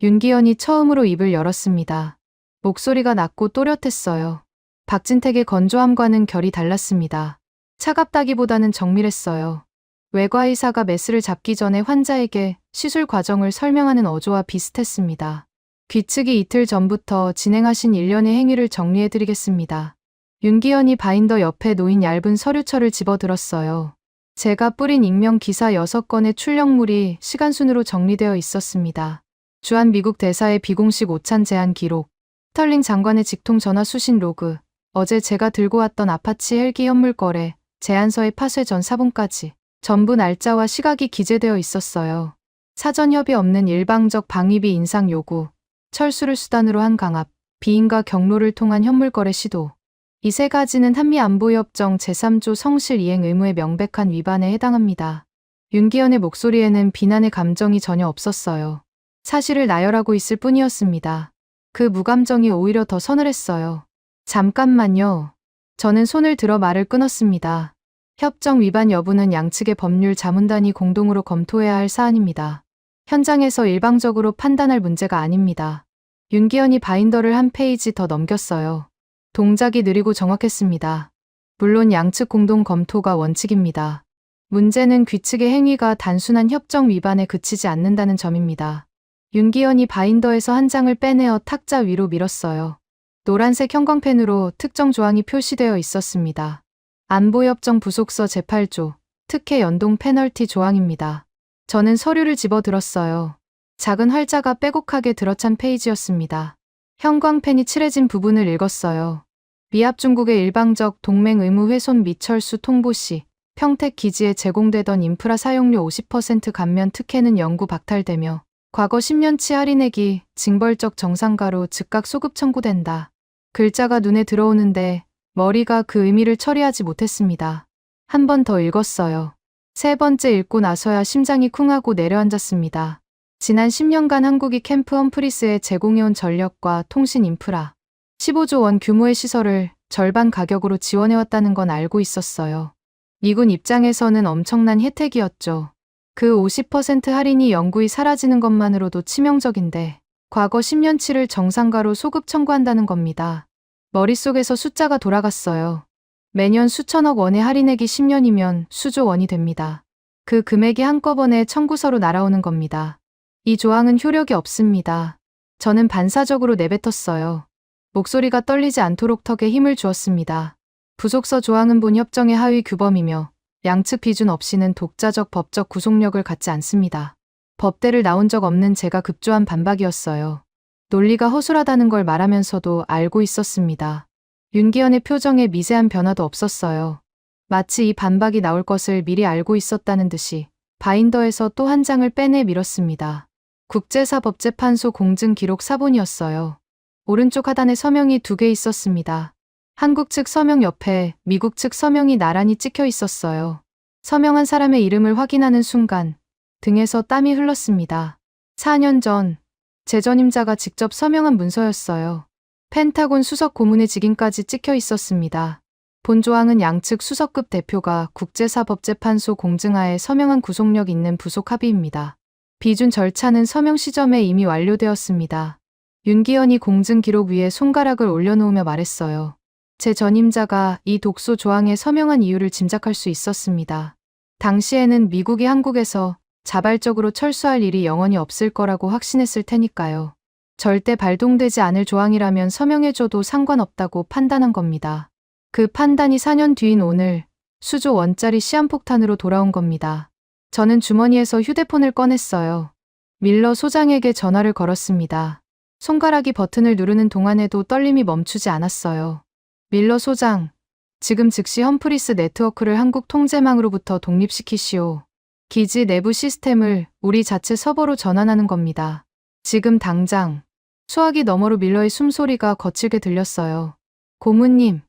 윤기현이 처음으로 입을 열었습니다. 목소리가 낮고 또렷했어요. 박진택의 건조함과는 결이 달랐습니다. 차갑다기보다는 정밀했어요. 외과의사가 메스를 잡기 전에 환자에게 시술 과정을 설명하는 어조와 비슷했습니다. 귀측이 이틀 전부터 진행하신 일련의 행위를 정리해드리겠습니다. 윤기현이 바인더 옆에 놓인 얇은 서류철을 집어들었어요. 제가 뿌린 익명 기사 6건의 출력물이 시간순으로 정리되어 있었습니다. 주한 미국 대사의 비공식 오찬 제한 기록, 스털링 장관의 직통 전화 수신 로그, 어제 제가 들고 왔던 아파치 헬기 현물 거래, 제안서의 파쇄 전 사본까지 전부 날짜와 시각이 기재되어 있었어요. 사전 협의 없는 일방적 방위비 인상 요구, 철수를 수단으로 한 강압, 비인가 경로를 통한 현물 거래 시도. 이 세 가지는 한미안보협정 제3조 성실 이행 의무의 명백한 위반에 해당합니다. 윤기현의 목소리에는 비난의 감정이 전혀 없었어요. 사실을 나열하고 있을 뿐이었습니다. 그 무감정이 오히려 더 서늘했어요. 잠깐만요. 저는 손을 들어 말을 끊었습니다. 협정 위반 여부는 양측의 법률 자문단이 공동으로 검토해야 할 사안입니다. 현장에서 일방적으로 판단할 문제가 아닙니다. 윤기현이 바인더를 한 페이지 더 넘겼어요. 동작이 느리고 정확했습니다. 물론 양측 공동 검토가 원칙입니다. 문제는 귀측의 행위가 단순한 협정 위반에 그치지 않는다는 점입니다. 윤기현이 바인더에서 한 장을 빼내어 탁자 위로 밀었어요. 노란색 형광펜으로 특정 조항이 표시되어 있었습니다. 안보협정 부속서 제8조, 특혜 연동 페널티 조항입니다. 저는 서류를 집어들었어요. 작은 활자가 빼곡하게 들어찬 페이지였습니다. 형광펜이 칠해진 부분을 읽었어요. 미합 중국의 일방적 동맹 의무 훼손 및 철수 통보 시 평택 기지에 제공되던 인프라 사용료 50% 감면 특혜는 영구 박탈되며 과거 10년치 할인액이 징벌적 정상가로 즉각 소급 청구된다. 글자가 눈에 들어오는데 머리가 그 의미를 처리하지 못했습니다. 한 번 더 읽었어요. 세 번째 읽고 나서야 심장이 쿵하고 내려앉았습니다. 지난 10년간 한국이 캠프 험프리스에 제공해온 전력과 통신 인프라, 15조 원 규모의 시설을 절반 가격으로 지원해왔다는 건 알고 있었어요. 미군 입장에서는 엄청난 혜택이었죠. 그 50% 할인이 영구히 사라지는 것만으로도 치명적인데 과거 10년치를 정상가로 소급 청구한다는 겁니다. 머릿속에서 숫자가 돌아갔어요. 매년 수천억 원의 할인액이 10년이면 수조 원이 됩니다. 그 금액이 한꺼번에 청구서로 날아오는 겁니다. 이 조항은 효력이 없습니다. 저는 반사적으로 내뱉었어요. 목소리가 떨리지 않도록 턱에 힘을 주었습니다. 부속서 조항은 본 협정의 하위 규범이며 양측 비준 없이는 독자적 법적 구속력을 갖지 않습니다. 법대를 나온 적 없는 제가 급조한 반박이었어요. 논리가 허술하다는 걸 말하면서도 알고 있었습니다. 윤기현의 표정에 미세한 변화도 없었어요. 마치 이 반박이 나올 것을 미리 알고 있었다는 듯이 바인더에서 또 한 장을 빼내 밀었습니다. 국제사법재판소 공증기록 사본이었어요. 오른쪽 하단에 서명이 2개 있었습니다. 한국 측 서명 옆에 미국 측 서명이 나란히 찍혀 있었어요. 서명한 사람의 이름을 확인하는 순간 등에서 땀이 흘렀습니다. 4년 전 제 전임자가 직접 서명한 문서였어요. 펜타곤 수석 고문의 직인까지 찍혀 있었습니다. 본 조항은 양측 수석급 대표가 국제사법재판소 공증하에 서명한 구속력 있는 부속 합의입니다. 비준 절차는 서명 시점에 이미 완료되었습니다. 윤기현이 공증 기록 위에 손가락을 올려놓으며 말했어요. 제 전임자가 이 독소 조항에 서명한 이유를 짐작할 수 있었습니다. 당시에는 미국이 한국에서 자발적으로 철수할 일이 영원히 없을 거라고 확신했을 테니까요. 절대 발동되지 않을 조항이라면 서명해줘도 상관없다고 판단한 겁니다. 그 판단이 4년 뒤인 오늘 수조 원짜리 시한폭탄으로 돌아온 겁니다. 저는 주머니에서 휴대폰을 꺼냈어요. 밀러 소장에게 전화를 걸었습니다. 손가락이 버튼을 누르는 동안에도 떨림이 멈추지 않았어요. 밀러 소장, 지금 즉시 험프리스 네트워크를 한국 통제망으로부터 독립시키시오. 기지 내부 시스템을 우리 자체 서버로 전환하는 겁니다. 지금 당장. 수화기 너머로 밀러의 숨소리가 거칠게 들렸어요. 고문님,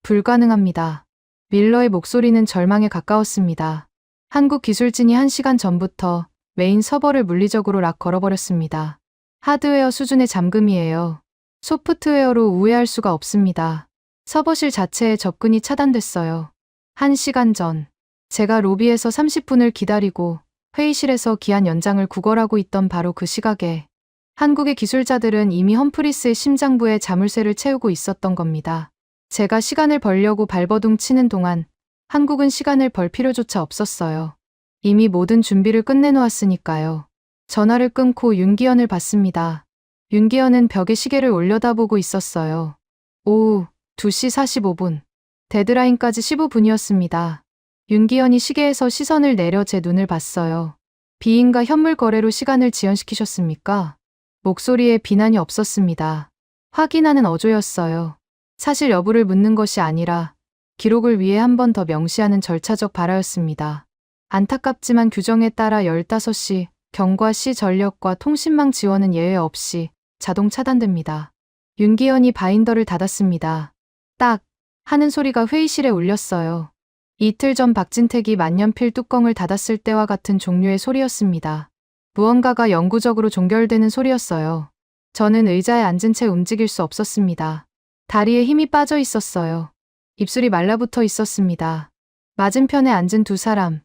불가능합니다. 밀러의 목소리는 절망에 가까웠습니다. 한국 기술진이 1시간 전부터 메인 서버를 물리적으로 락 걸어버렸습니다. 하드웨어 수준의 잠금이에요. 소프트웨어로 우회할 수가 없습니다. 서버실 자체에 접근이 차단됐어요. 1시간 전, 제가 로비에서 30분을 기다리고 회의실에서 기한 연장을 구걸하고 있던 바로 그 시각에 한국의 기술자들은 이미 험프리스의 심장부에 자물쇠를 채우고 있었던 겁니다. 제가 시간을 벌려고 발버둥 치는 동안 한국은 시간을 벌 필요조차 없었어요. 이미 모든 준비를 끝내놓았으니까요. 전화를 끊고 윤기현을 봤습니다. 윤기현은 벽에 시계를 올려다보고 있었어요. 오후 2시 45분. 데드라인까지 15분이었습니다. 윤기현이 시계에서 시선을 내려 제 눈을 봤어요. 비인가 현물 거래로 시간을 지연시키셨습니까? 목소리에 비난이 없었습니다. 확인하는 어조였어요. 사실 여부를 묻는 것이 아니라 기록을 위해 한 번 더 명시하는 절차적 발화였습니다. 안타깝지만 규정에 따라 15시 경과시 전력과 통신망 지원은 예외 없이 자동 차단됩니다. 윤기현이 바인더를 닫았습니다. 딱 하는 소리가 회의실에 울렸어요. 이틀 전 박진택이 만년필 뚜껑을 닫았을 때와 같은 종류의 소리였습니다. 무언가가 영구적으로 종결되는 소리였어요. 저는 의자에 앉은 채 움직일 수 없었습니다. 다리에 힘이 빠져 있었어요. 입술이 말라붙어 있었습니다. 맞은편에 앉은 2사람,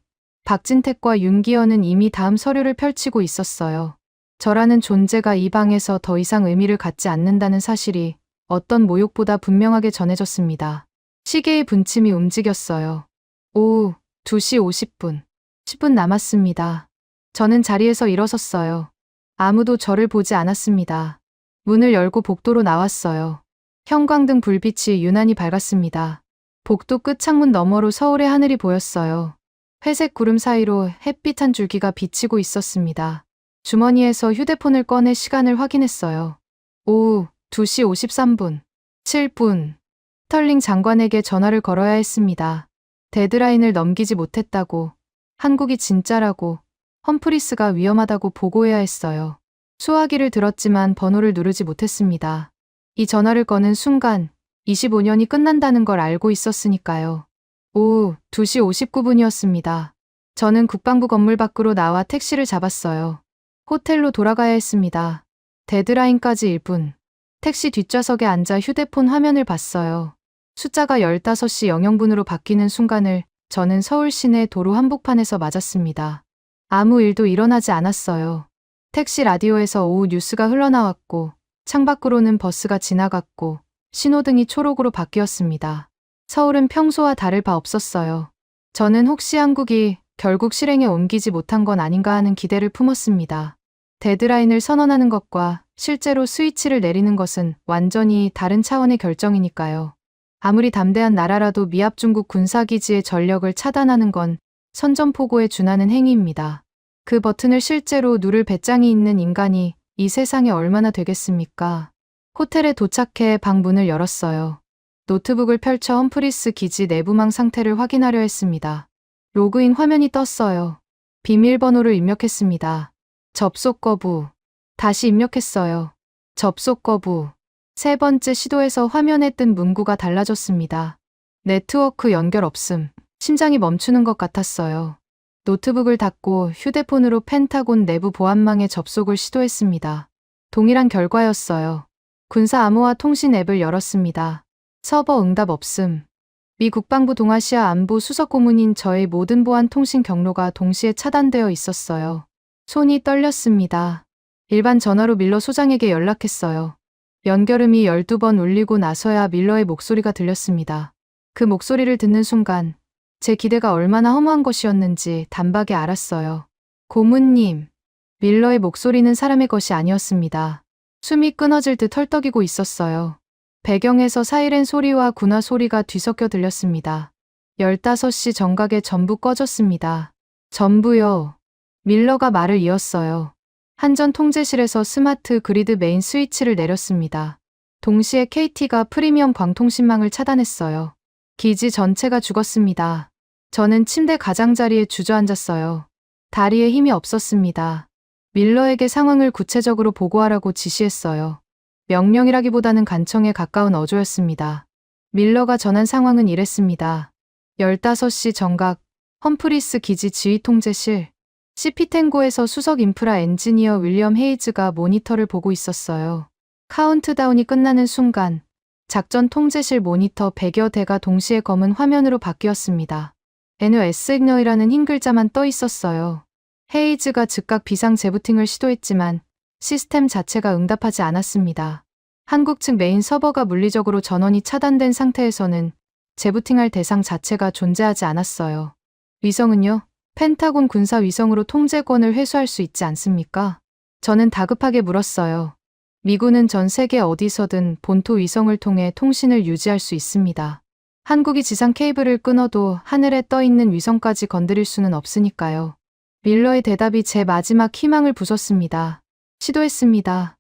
박진택과 윤기현은 이미 다음 서류를 펼치고 있었어요. 저라는 존재가 이 방에서 더 이상 의미를 갖지 않는다는 사실이 어떤 모욕보다 분명하게 전해졌습니다. 시계의 분침이 움직였어요. 오후 2시 50분. 10분 남았습니다. 저는 자리에서 일어섰어요. 아무도 저를 보지 않았습니다. 문을 열고 복도로 나왔어요. 형광등 불빛이 유난히 밝았습니다. 복도 끝 창문 너머로 서울의 하늘이 보였어요. 회색 구름 사이로 햇빛 한 줄기가 비치고 있었습니다. 주머니에서 휴대폰을 꺼내 시간을 확인했어요. 오후 2시 53분. 7분. 스털링 장관에게 전화를 걸어야 했습니다. 데드라인을 넘기지 못했다고, 한국이 진짜라고, 험프리스가 위험하다고 보고해야 했어요. 수화기를 들었지만 번호를 누르지 못했습니다. 이 전화를 거는 순간 25년이 끝난다는 걸 알고 있었으니까요. 오후 2시 59분이었습니다. 저는 국방부 건물 밖으로 나와 택시를 잡았어요. 호텔로 돌아가야 했습니다. 데드라인까지 1분. 택시 뒷좌석에 앉아 휴대폰 화면을 봤어요. 숫자가 15시 00분으로 바뀌는 순간을 저는 서울 시내 도로 한복판에서 맞았습니다. 아무 일도 일어나지 않았어요. 택시 라디오에서 오후 뉴스가 흘러나왔고 창밖으로는 버스가 지나갔고 신호등이 초록으로 바뀌었습니다. 서울은 평소와 다를 바 없었어요. 저는 혹시 한국이 결국 실행에 옮기지 못한 건 아닌가 하는 기대를 품었습니다. 데드라인을 선언하는 것과 실제로 스위치를 내리는 것은 완전히 다른 차원의 결정이니까요. 아무리 담대한 나라라도 미합 중국 군사기지의 전력을 차단하는 건 선전포고에 준하는 행위입니다. 그 버튼을 실제로 누를 배짱이 있는 인간이 이 세상에 얼마나 되겠습니까? 호텔에 도착해 방 문을 열었어요. 노트북을 펼쳐 험프리스 기지 내부망 상태를 확인하려 했습니다. 로그인 화면이 떴어요. 비밀번호를 입력했습니다. 접속 거부. 다시 입력했어요. 접속 거부. 세 번째 시도에서 화면에 뜬 문구가 달라졌습니다. 네트워크 연결 없음. 심장이 멈추는 것 같았어요. 노트북을 닫고 휴대폰으로 펜타곤 내부 보안망에 접속을 시도했습니다. 동일한 결과였어요. 군사 암호화 통신 앱을 열었습니다. 서버 응답 없음. 미 국방부 동아시아 안보 수석 고문인 저의 모든 보안 통신 경로가 동시에 차단되어 있었어요. 손이 떨렸습니다. 일반 전화로 밀러 소장에게 연락했어요. 연결음이 12번 울리고 나서야 밀러의 목소리가 들렸습니다. 그 목소리를 듣는 순간 제 기대가 얼마나 허무한 것이었는지 단박에 알았어요. 고문님. 밀러의 목소리는 사람의 것이 아니었습니다. 숨이 끊어질 듯 헐떡이고 있었어요. 배경에서 사이렌 소리와 군화 소리가 뒤섞여 들렸습니다. 15시 정각에 전부 꺼졌습니다. 전부요. 밀러가 말을 이었어요. 한전 통제실에서 스마트 그리드 메인 스위치를 내렸습니다. 동시에 KT가 프리미엄 광통신망을 차단했어요. 기지 전체가 죽었습니다. 저는 침대 가장자리에 주저앉았어요. 다리에 힘이 없었습니다. 밀러에게 상황을 구체적으로 보고하라고 지시했어요. 명령이라기보다는 간청에 가까운 어조였습니다. 밀러가 전한 상황은 이랬습니다. 15시 정각, 험프리스 기지 지휘통제실. CP탱고에서 수석 인프라 엔지니어 윌리엄 헤이즈가 모니터를 보고 있었어요. 카운트다운이 끝나는 순간, 작전 통제실 모니터 100여 대가 동시에 검은 화면으로 바뀌었습니다. NOS이라는 흰 글자만 떠 있었어요. 헤이즈가 즉각 비상 재부팅을 시도했지만 시스템 자체가 응답하지 않았습니다. 한국 측 메인 서버가 물리적으로 전원이 차단된 상태에서는 재부팅할 대상 자체가 존재하지 않았어요. 위성은요? 펜타곤 군사 위성으로 통제권을 회수할 수 있지 않습니까? 저는 다급하게 물었어요. 미군은 전 세계 어디서든 본토 위성을 통해 통신을 유지할 수 있습니다. 한국이 지상 케이블을 끊어도 하늘에 떠 있는 위성까지 건드릴 수는 없으니까요. 밀러의 대답이 제 마지막 희망을 부쉈습니다. 시도했습니다.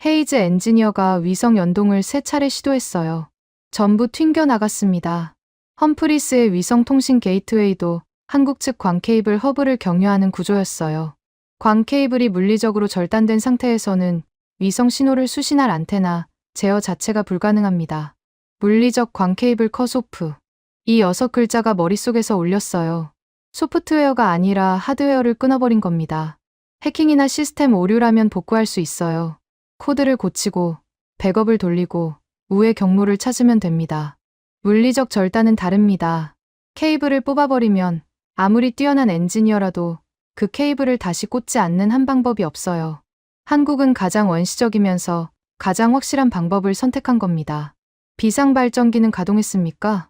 헤이즈 엔지니어가 위성 연동을 3차례 시도했어요. 전부 튕겨 나갔습니다. 험프리스의 위성 통신 게이트웨이도 한국 측 광 케이블 허브를 경유하는 구조였어요. 광 케이블이 물리적으로 절단된 상태에서는 위성 신호를 수신할 안테나, 제어 자체가 불가능합니다. 물리적 광 케이블 컷오프. 이 6글자가 머릿속에서 울렸어요. 소프트웨어가 아니라 하드웨어를 끊어버린 겁니다. 해킹이나 시스템 오류라면 복구할 수 있어요. 코드를 고치고, 백업을 돌리고, 우회 경로를 찾으면 됩니다. 물리적 절단은 다릅니다. 케이블을 뽑아버리면 아무리 뛰어난 엔지니어라도 그 케이블을 다시 꽂지 않는 한 방법이 없어요. 한국은 가장 원시적이면서 가장 확실한 방법을 선택한 겁니다. 비상발전기는 가동했습니까?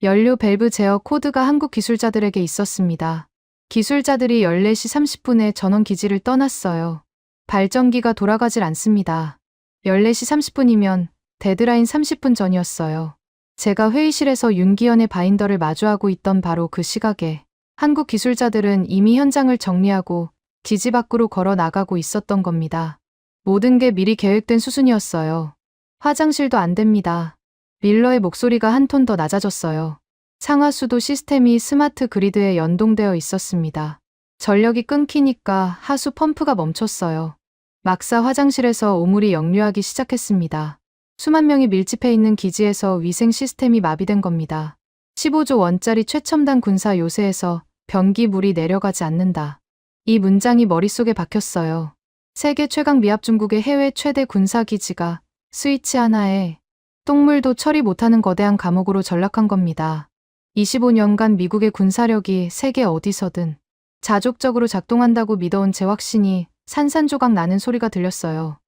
연료 밸브 제어 코드가 한국 기술자들에게 있었습니다. 기술자들이 14시 30분에 전원 기지를 떠났어요. 발전기가 돌아가질 않습니다. 14시 30분이면 데드라인 30분 전이었어요. 제가 회의실에서 윤기현의 바인더를 마주하고 있던 바로 그 시각에 한국 기술자들은 이미 현장을 정리하고 기지 밖으로 걸어 나가고 있었던 겁니다. 모든 게 미리 계획된 수순이었어요. 화장실도 안 됩니다. 밀러의 목소리가 한 톤 더 낮아졌어요. 상하수도 시스템이 스마트 그리드에 연동되어 있었습니다. 전력이 끊기니까 하수 펌프가 멈췄어요. 막사 화장실에서 오물이 역류하기 시작했습니다. 수만 명이 밀집해 있는 기지에서 위생 시스템이 마비된 겁니다. 15조 원짜리 최첨단 군사 요새에서 변기물이 내려가지 않는다. 이 문장이 머릿속에 박혔어요. 세계 최강 미합 중국의 해외 최대 군사기지가 스위치 하나에 똥물도 처리 못하는 거대한 감옥으로 전락한 겁니다. 25년간 미국의 군사력이 세계 어디서든 자족적으로 작동한다고 믿어온 제 확신이 산산조각 나는 소리가 들렸어요.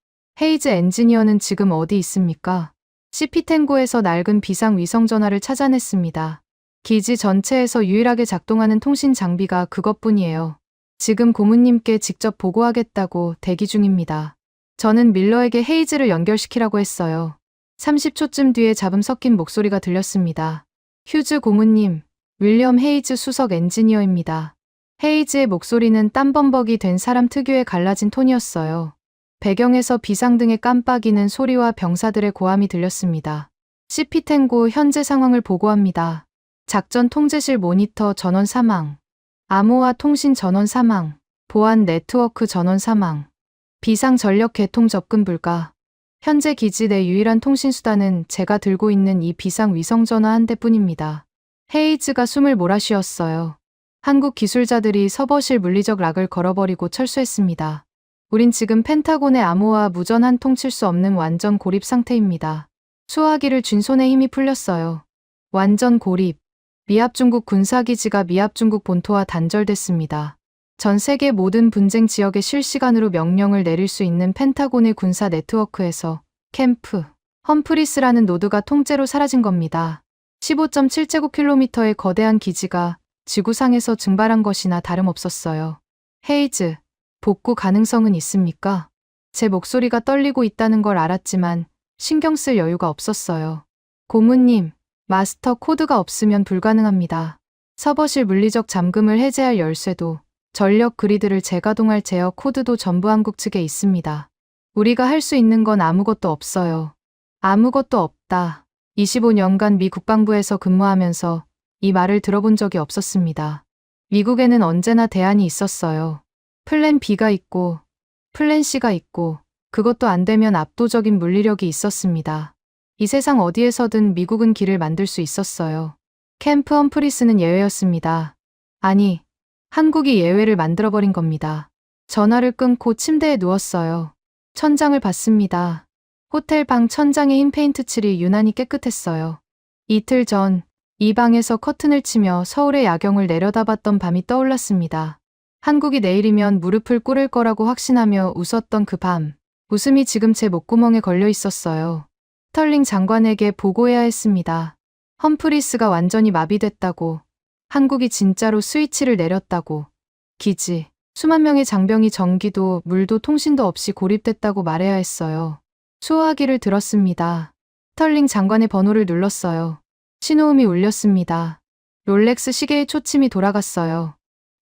헤이즈 엔지니어는 지금 어디 있습니까? CP-10고에서 낡은 비상 위성 전화를 찾아냈습니다. 기지 전체에서 유일하게 작동하는 통신 장비가 그것뿐이에요. 지금 고문님께 직접 보고하겠다고 대기 중입니다. 저는 밀러에게 헤이즈를 연결시키라고 했어요. 30초쯤 뒤에 잡음 섞인 목소리가 들렸습니다. 휴즈 고문님, 윌리엄 헤이즈 수석 엔지니어입니다. 헤이즈의 목소리는 땀범벅이 된 사람 특유의 갈라진 톤이었어요. 배경에서 비상등의 깜빡이는 소리와 병사들의 고함이 들렸습니다. CP-10고 현재 상황을 보고합니다. 작전 통제실 모니터 전원 사망, 암호화 통신 전원 사망, 보안 네트워크 전원 사망, 비상 전력 개통 접근 불가. 현재 기지 내 유일한 통신 수단은 제가 들고 있는 이 비상 위성 전화 한 대뿐입니다. 헤이즈가 숨을 몰아쉬었어요. 한국 기술자들이 서버실 물리적 락을 걸어버리고 철수했습니다. 우린 지금 펜타곤의 암호화 무전 통칠 수 없는 완전 고립 상태입니다. 수화기를 쥔 손에 힘이 풀렸어요. 완전 고립. 미합중국 군사기지가 미합중국 본토와 단절됐습니다. 전 세계 모든 분쟁 지역에 실시간으로 명령을 내릴 수 있는 펜타곤의 군사 네트워크에서 캠프 험프리스라는 노드가 통째로 사라진 겁니다. 15.7제곱킬로미터의 거대한 기지가 지구상에서 증발한 것이나 다름없었어요. 헤이즈, 복구 가능성은 있습니까? 제 목소리가 떨리고 있다는 걸 알았지만 신경 쓸 여유가 없었어요. 고문님, 마스터 코드가 없으면 불가능합니다. 서버실 물리적 잠금을 해제할 열쇠도 전력 그리드를 재가동할 제어 코드도 전부 한국 측에 있습니다. 우리가 할 수 있는 건 아무것도 없어요. 아무것도 없다. 25년간 미 국방부에서 근무하면서 이 말을 들어본 적이 없었습니다. 미국에는 언제나 대안이 있었어요. 플랜 B가 있고 플랜 C가 있고 그것도 안 되면 압도적인 물리력이 있었습니다. 이 세상 어디에서든 미국은 길을 만들 수 있었어요. 캠프 험프리스는 예외였습니다. 아니, 한국이 예외를 만들어버린 겁니다. 전화를 끊고 침대에 누웠어요. 천장을 봤습니다. 호텔 방 천장에 흰 페인트 칠이 유난히 깨끗했어요. 이틀 전, 이 방에서 커튼을 치며 서울의 야경을 내려다봤던 밤이 떠올랐습니다. 한국이 내일이면 무릎을 꿇을 거라고 확신하며 웃었던 그 밤. 웃음이 지금 제 목구멍에 걸려 있었어요. 스털링 장관에게 보고해야 했습니다. 험프리스가 완전히 마비됐다고. 한국이 진짜로 스위치를 내렸다고. 기지, 수만 명의 장병이 전기도 물도 통신도 없이 고립됐다고 말해야 했어요. 수화기를 들었습니다. 스털링 장관의 번호를 눌렀어요. 신호음이 울렸습니다. 롤렉스 시계의 초침이 돌아갔어요.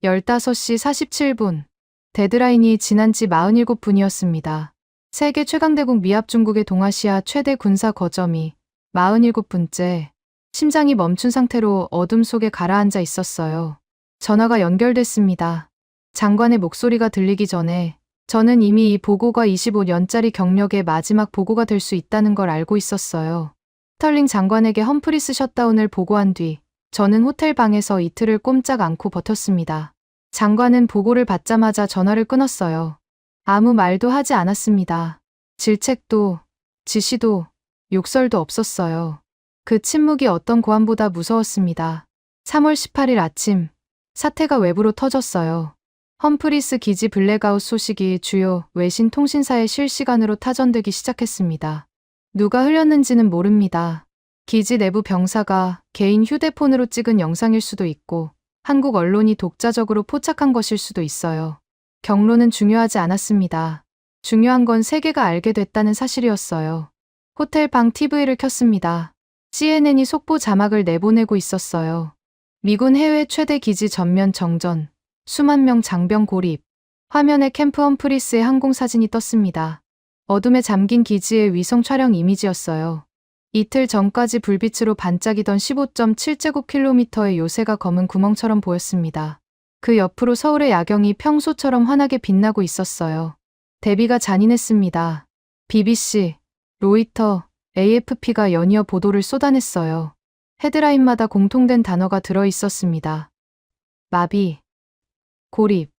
15시 47분. 데드라인이 지난 지 47분이었습니다. 세계 최강대국 미합중국의 동아시아 최대 군사 거점이 47분째. 심장이 멈춘 상태로 어둠 속에 가라앉아 있었어요. 전화가 연결됐습니다. 장관의 목소리가 들리기 전에 저는 이미 이 보고가 25년짜리 경력의 마지막 보고가 될 수 있다는 걸 알고 있었어요. 스털링 장관에게 험프리스 셧다운을 보고한 뒤 저는 호텔 방에서 이틀을 꼼짝 않고 버텼습니다. 장관은 보고를 받자마자 전화를 끊었어요. 아무 말도 하지 않았습니다. 질책도, 지시도, 욕설도 없었어요. 그 침묵이 어떤 고함보다 무서웠습니다. 3월 18일 아침, 사태가 외부로 터졌어요. 험프리스 기지 블랙아웃 소식이 주요 외신 통신사에 실시간으로 타전되기 시작했습니다. 누가 흘렸는지는 모릅니다. 기지 내부 병사가 개인 휴대폰으로 찍은 영상일 수도 있고 한국 언론이 독자적으로 포착한 것일 수도 있어요. 경로는 중요하지 않았습니다. 중요한 건 세계가 알게 됐다는 사실이었어요. 호텔 방 TV를 켰습니다. CNN이 속보 자막을 내보내고 있었어요. 미군 해외 최대 기지 전면 정전, 수만 명 장병 고립. 화면에 캠프 험프리스의 항공사진이 떴습니다. 어둠에 잠긴 기지의 위성 촬영 이미지였어요. 이틀 전까지 불빛으로 반짝이던 15.7제곱킬로미터의 요새가 검은 구멍처럼 보였습니다. 그 옆으로 서울의 야경이 평소처럼 환하게 빛나고 있었어요. 대비가 잔인했습니다. BBC, 로이터, AFP가 연이어 보도를 쏟아냈어요. 헤드라인마다 공통된 단어가 들어 있었습니다. 마비, 고립,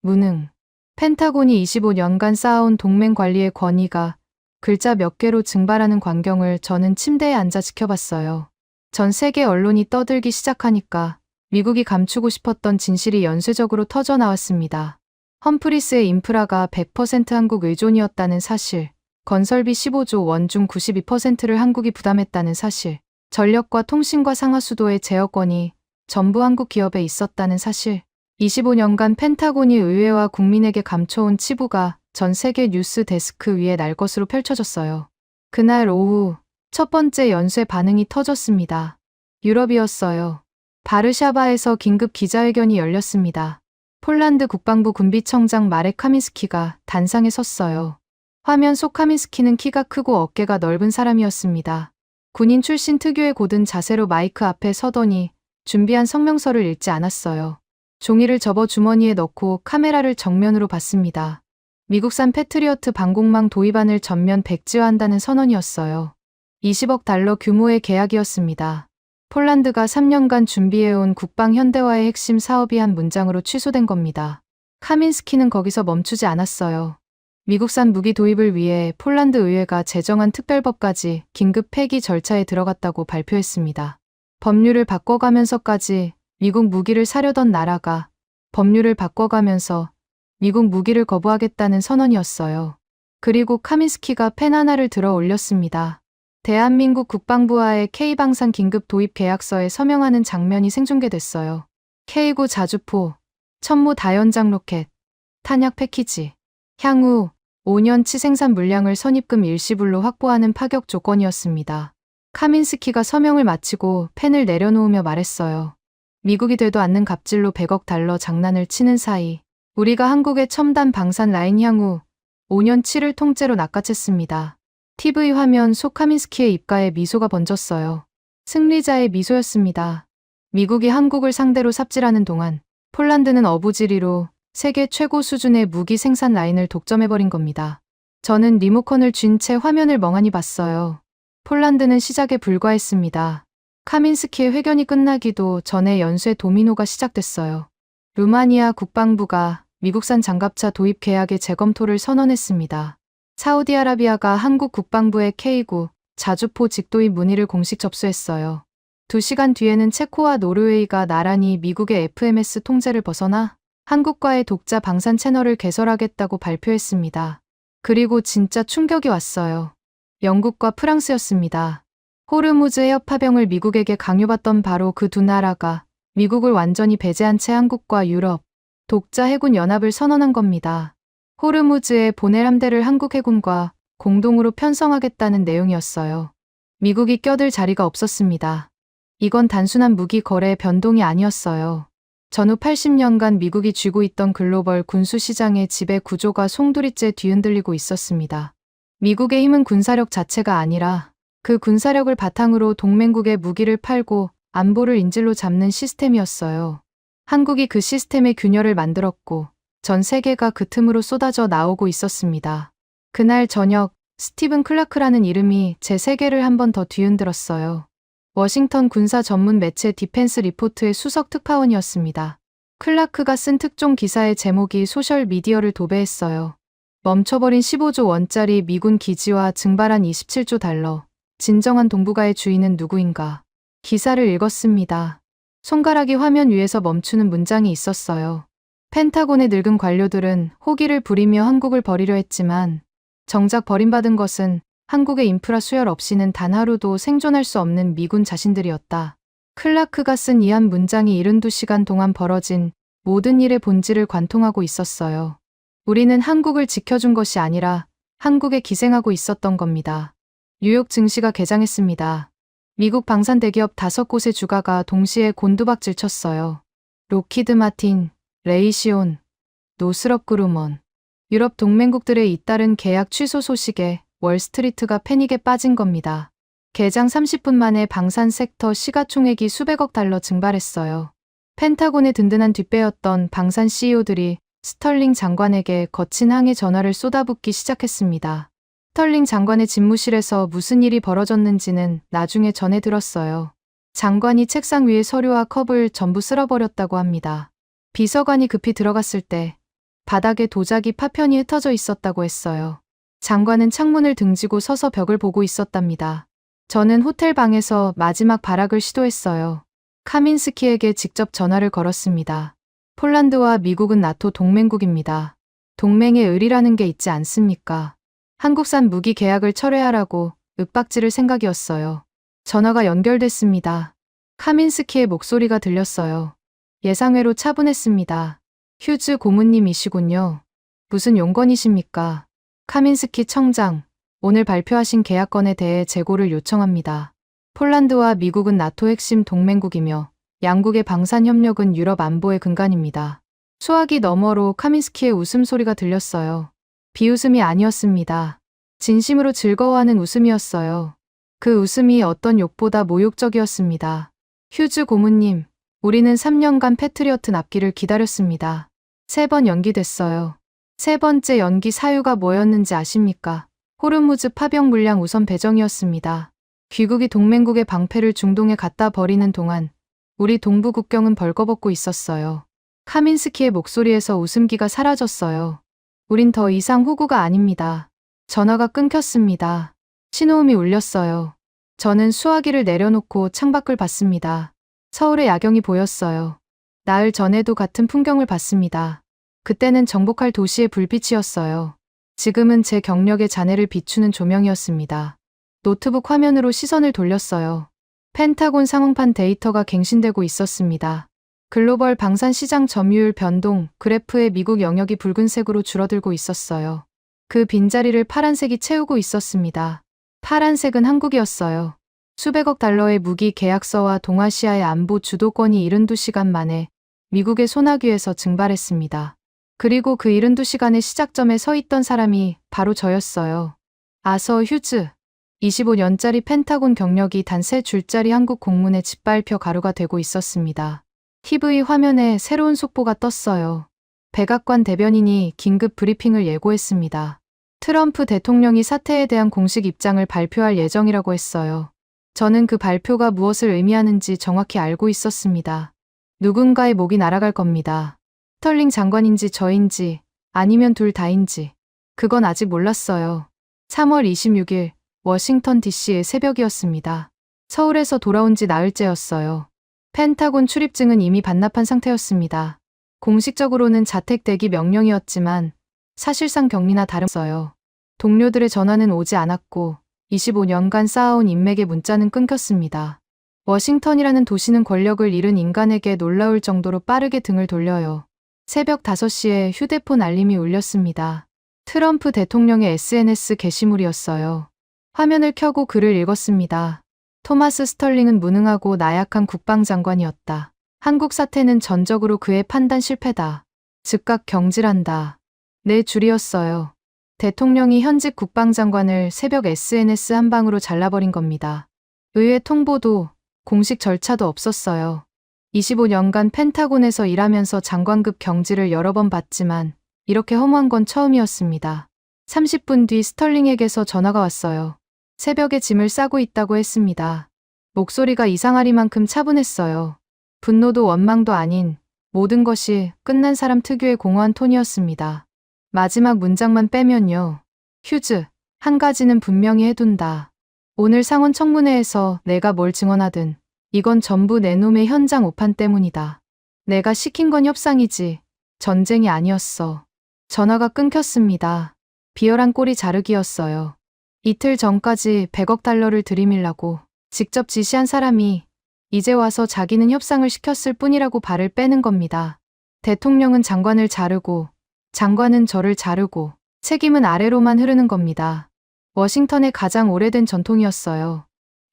무능. 펜타곤이 25년간 쌓아온 동맹 관리의 권위가 글자 몇 개로 증발하는 광경을 저는 침대에 앉아 지켜봤어요. 전 세계 언론이 떠들기 시작하니까 미국이 감추고 싶었던 진실이 연쇄적으로 터져 나왔습니다. 험프리스의 인프라가 100% 한국 의존이었다는 사실, 건설비 15조 원 중 92%를 한국이 부담했다는 사실, 전력과 통신과 상하수도의 제어권이 전부 한국 기업에 있었다는 사실, 25년간 펜타곤이 의회와 국민에게 감춰온 치부가 전 세계 뉴스 데스크 위에 날 것으로 펼쳐졌어요. 그날 오후 첫 번째 연쇄 반응이 터졌습니다. 유럽이었어요. 바르샤바에서 긴급 기자회견이 열렸습니다. 폴란드 국방부 군비청장 마렉 카민스키가 단상에 섰어요. 화면 속 카민스키는 키가 크고 어깨가 넓은 사람이었습니다. 군인 출신 특유의 고든 자세로 마이크 앞에 서더니 준비한 성명서를 읽지 않았어요. 종이를 접어 주머니에 넣고 카메라를 정면으로 봤습니다. 미국산 패트리어트 방공망 도입안을 전면 백지화한다는 선언이었어요. 20억 달러 규모의 계약이었습니다. 폴란드가 3년간 준비해온 국방 현대화의 핵심 사업이 한 문장으로 취소된 겁니다. 카민스키는 거기서 멈추지 않았어요. 미국산 무기 도입을 위해 폴란드 의회가 제정한 특별법까지 긴급 폐기 절차에 들어갔다고 발표했습니다. 법률을 바꿔가면서까지 미국 무기를 사려던 나라가 법률을 바꿔가면서 미국 무기를 거부하겠다는 선언이었어요. 그리고 카민스키가 펜 하나를 들어 올렸습니다. 대한민국 국방부와의 K방산 긴급 도입 계약서에 서명하는 장면이 생중계됐어요. K9 자주포, 천무 다연장 로켓, 탄약 패키지, 향후 5년치 생산 물량을 선입금 일시불로 확보하는 파격 조건이었습니다. 카민스키가 서명을 마치고 펜을 내려놓으며 말했어요. 미국이 되도 않는 갑질로 100억 달러 장난을 치는 사이 우리가 한국의 첨단 방산 라인 향후 5년치를 통째로 낚아챘습니다. TV 화면 속 카민스키의 입가에 미소가 번졌어요. 승리자의 미소였습니다. 미국이 한국을 상대로 삽질하는 동안 폴란드는 어부지리로 세계 최고 수준의 무기 생산 라인을 독점해버린 겁니다. 저는 리모컨을 쥔 채 화면을 멍하니 봤어요. 폴란드는 시작에 불과했습니다. 카민스키의 회견이 끝나기도 전에 연쇄 도미노가 시작됐어요. 루마니아 국방부가 미국산 장갑차 도입 계약의 재검토를 선언했습니다. 사우디아라비아가 한국 국방부의 K9 자주포 직도입 문의를 공식 접수했어요. 2시간 뒤에는 체코와 노르웨이가 나란히 미국의 FMS 통제를 벗어나 한국과의 독자 방산 채널을 개설하겠다고 발표했습니다. 그리고 진짜 충격이 왔어요. 영국과 프랑스였습니다. 호르무즈 해협 파병을 미국에게 강요받던 바로 그 두 나라가 미국을 완전히 배제한 채 한국과 유럽, 독자 해군 연합을 선언한 겁니다. 호르무즈에 보낼 함대를 한국 해군과 공동으로 편성하겠다는 내용이었어요. 미국이 껴들 자리가 없었습니다. 이건 단순한 무기 거래의 변동이 아니었어요. 전후 80년간 미국이 쥐고 있던 글로벌 군수 시장의 지배 구조가 송두리째 뒤흔들리고 있었습니다. 미국의 힘은 군사력 자체가 아니라 그 군사력을 바탕으로 동맹국의 무기를 팔고 안보를 인질로 잡는 시스템이었어요. 한국이 그 시스템의 균열을 만들었고 전 세계가 그 틈으로 쏟아져 나오고 있었습니다. 그날 저녁 스티븐 클라크라는 이름이 제 세계를 한 번 더 뒤흔들었어요. 워싱턴 군사 전문 매체 디펜스 리포트의 수석 특파원이었습니다. 클라크가 쓴 특종 기사의 제목이 소셜 미디어를 도배했어요. 멈춰버린 15조 원짜리 미군 기지와 증발한 27조 달러. 진정한 동북아의 주인은 누구인가? 기사를 읽었습니다. 손가락이 화면 위에서 멈추는 문장이 있었어요. 펜타곤의 늙은 관료들은 호기를 부리며 한국을 버리려 했지만 정작 버림받은 것은 한국의 인프라 수혈 없이는 단 하루도 생존할 수 없는 미군 자신들이었다. 클라크가 쓴 이 한 문장이 72시간 동안 벌어진 모든 일의 본질을 관통하고 있었어요. 우리는 한국을 지켜준 것이 아니라 한국에 기생하고 있었던 겁니다. 뉴욕 증시가 개장했습니다. 미국 방산 대기업 5곳의 주가가 동시에 곤두박질 쳤어요. 로키드 마틴, 레이시온, 노스럽 그루먼. 유럽 동맹국들의 잇따른 계약 취소 소식에 월스트리트가 패닉에 빠진 겁니다. 개장 30분 만에 방산 섹터 시가총액이 수백억 달러 증발했어요. 펜타곤의 든든한 뒷배였던 방산 CEO들이 스털링 장관에게 거친 항해 전화를 쏟아붓기 시작했습니다. 스털링 장관의 집무실에서 무슨 일이 벌어졌는지는 나중에 전해 들었어요. 장관이 책상 위의 서류와 컵을 전부 쓸어버렸다고 합니다. 비서관이 급히 들어갔을 때 바닥에 도자기 파편이 흩어져 있었다고 했어요. 장관은 창문을 등지고 서서 벽을 보고 있었답니다. 저는 호텔 방에서 마지막 발악을 시도했어요. 카민스키에게 직접 전화를 걸었습니다. 폴란드와 미국은 나토 동맹국입니다. 동맹의 의리라는 게 있지 않습니까? 한국산 무기 계약을 철회하라고 윽박지를 생각이었어요. 전화가 연결됐습니다. 카민스키의 목소리가 들렸어요. 예상외로 차분했습니다. 휴즈 고문님이시군요. 무슨 용건이십니까? 카민스키 청장, 오늘 발표하신 계약건에 대해 재고를 요청합니다. 폴란드와 미국은 나토 핵심 동맹국이며 양국의 방산 협력은 유럽 안보의 근간입니다. 수화기 너머로 카민스키의 웃음소리가 들렸어요. 비웃음이 아니었습니다. 진심으로 즐거워하는 웃음이었어요. 그 웃음이 어떤 욕보다 모욕적이었습니다. 휴즈 고문님, 우리는 3년간 패트리어트 납기를 기다렸습니다. 3번 연기됐어요. 3번째 연기 사유가 뭐였는지 아십니까? 호르무즈 파병 물량 우선 배정이었습니다. 귀국이 동맹국의 방패를 중동에 갖다 버리는 동안 우리 동부 국경은 벌거벗고 있었어요. 카민스키의 목소리에서 웃음기가 사라졌어요. 우린 더 이상 호구가 아닙니다. 전화가 끊겼습니다. 신호음이 울렸어요. 저는 수화기를 내려놓고 창밖을 봤습니다. 서울의 야경이 보였어요. 나흘 전에도 같은 풍경을 봤습니다. 그때는 정복할 도시의 불빛이었어요. 지금은 제 경력의 잔해를 비추는 조명이었습니다. 노트북 화면으로 시선을 돌렸어요. 펜타곤 상황판 데이터가 갱신되고 있었습니다. 글로벌 방산 시장 점유율 변동 그래프의 미국 영역이 붉은색으로 줄어들고 있었어요. 그 빈자리를 파란색이 채우고 있었습니다. 파란색은 한국이었어요. 수백억 달러의 무기 계약서와 동아시아의 안보 주도권이 72시간 만에 미국의 소나귀에서 증발했습니다. 그리고 그 72시간의 시작점에 서 있던 사람이 바로 저였어요. 아서 휴즈. 25년짜리 펜타곤 경력이 단 3줄짜리 한국 공문에 짓밟혀 가루가 되고 있었습니다. TV 화면에 새로운 속보가 떴어요. 백악관 대변인이 긴급 브리핑을 예고했습니다. 트럼프 대통령이 사태에 대한 공식 입장을 발표할 예정이라고 했어요. 저는 그 발표가 무엇을 의미하는지 정확히 알고 있었습니다. 누군가의 목이 날아갈 겁니다. 스털링 장관인지 저인지 아니면 둘 다인지 그건 아직 몰랐어요. 3월 26일 워싱턴 DC의 새벽이었습니다. 서울에서 돌아온 지 나흘째였어요. 펜타곤 출입증은 이미 반납한 상태였습니다. 공식적으로는 자택 대기 명령이었지만 사실상 격리나 다름없어요. 동료들의 전화는 오지 않았고 25년간 쌓아온 인맥의 문자는 끊겼습니다. 워싱턴이라는 도시는 권력을 잃은 인간에게 놀라울 정도로 빠르게 등을 돌려요. 새벽 5시에 휴대폰 알림이 울렸습니다. 트럼프 대통령의 SNS 게시물이었어요. 화면을 켜고 글을 읽었습니다. 토마스 스털링은 무능하고 나약한 국방장관이었다. 한국 사태는 전적으로 그의 판단 실패다. 즉각 경질한다. 네 줄이었어요. 대통령이 현직 국방장관을 새벽 SNS 한 방으로 잘라버린 겁니다. 의회 통보도 공식 절차도 없었어요. 25년간 펜타곤에서 일하면서 장관급 경질을 여러 번 받지만 이렇게 허무한 건 처음이었습니다. 30분 뒤 스털링에게서 전화가 왔어요. 새벽에 짐을 싸고 있다고 했습니다. 목소리가 이상하리만큼 차분했어요. 분노도 원망도 아닌 모든 것이 끝난 사람 특유의 공허한 톤이었습니다. 마지막 문장만 빼면요. 휴즈, 한 가지는 분명히 해둔다. 오늘 상원 청문회에서 내가 뭘 증언하든 이건 전부 내 놈의 현장 오판 때문이다. 내가 시킨 건 협상이지 전쟁이 아니었어. 전화가 끊겼습니다. 비열한 꼬리 자르기였어요. 이틀 전까지 100억 달러를 들이밀라고 직접 지시한 사람이 이제 와서 자기는 협상을 시켰을 뿐이라고 발을 빼는 겁니다. 대통령은 장관을 자르고 장관은 저를 자르고 책임은 아래로만 흐르는 겁니다. 워싱턴의 가장 오래된 전통이었어요.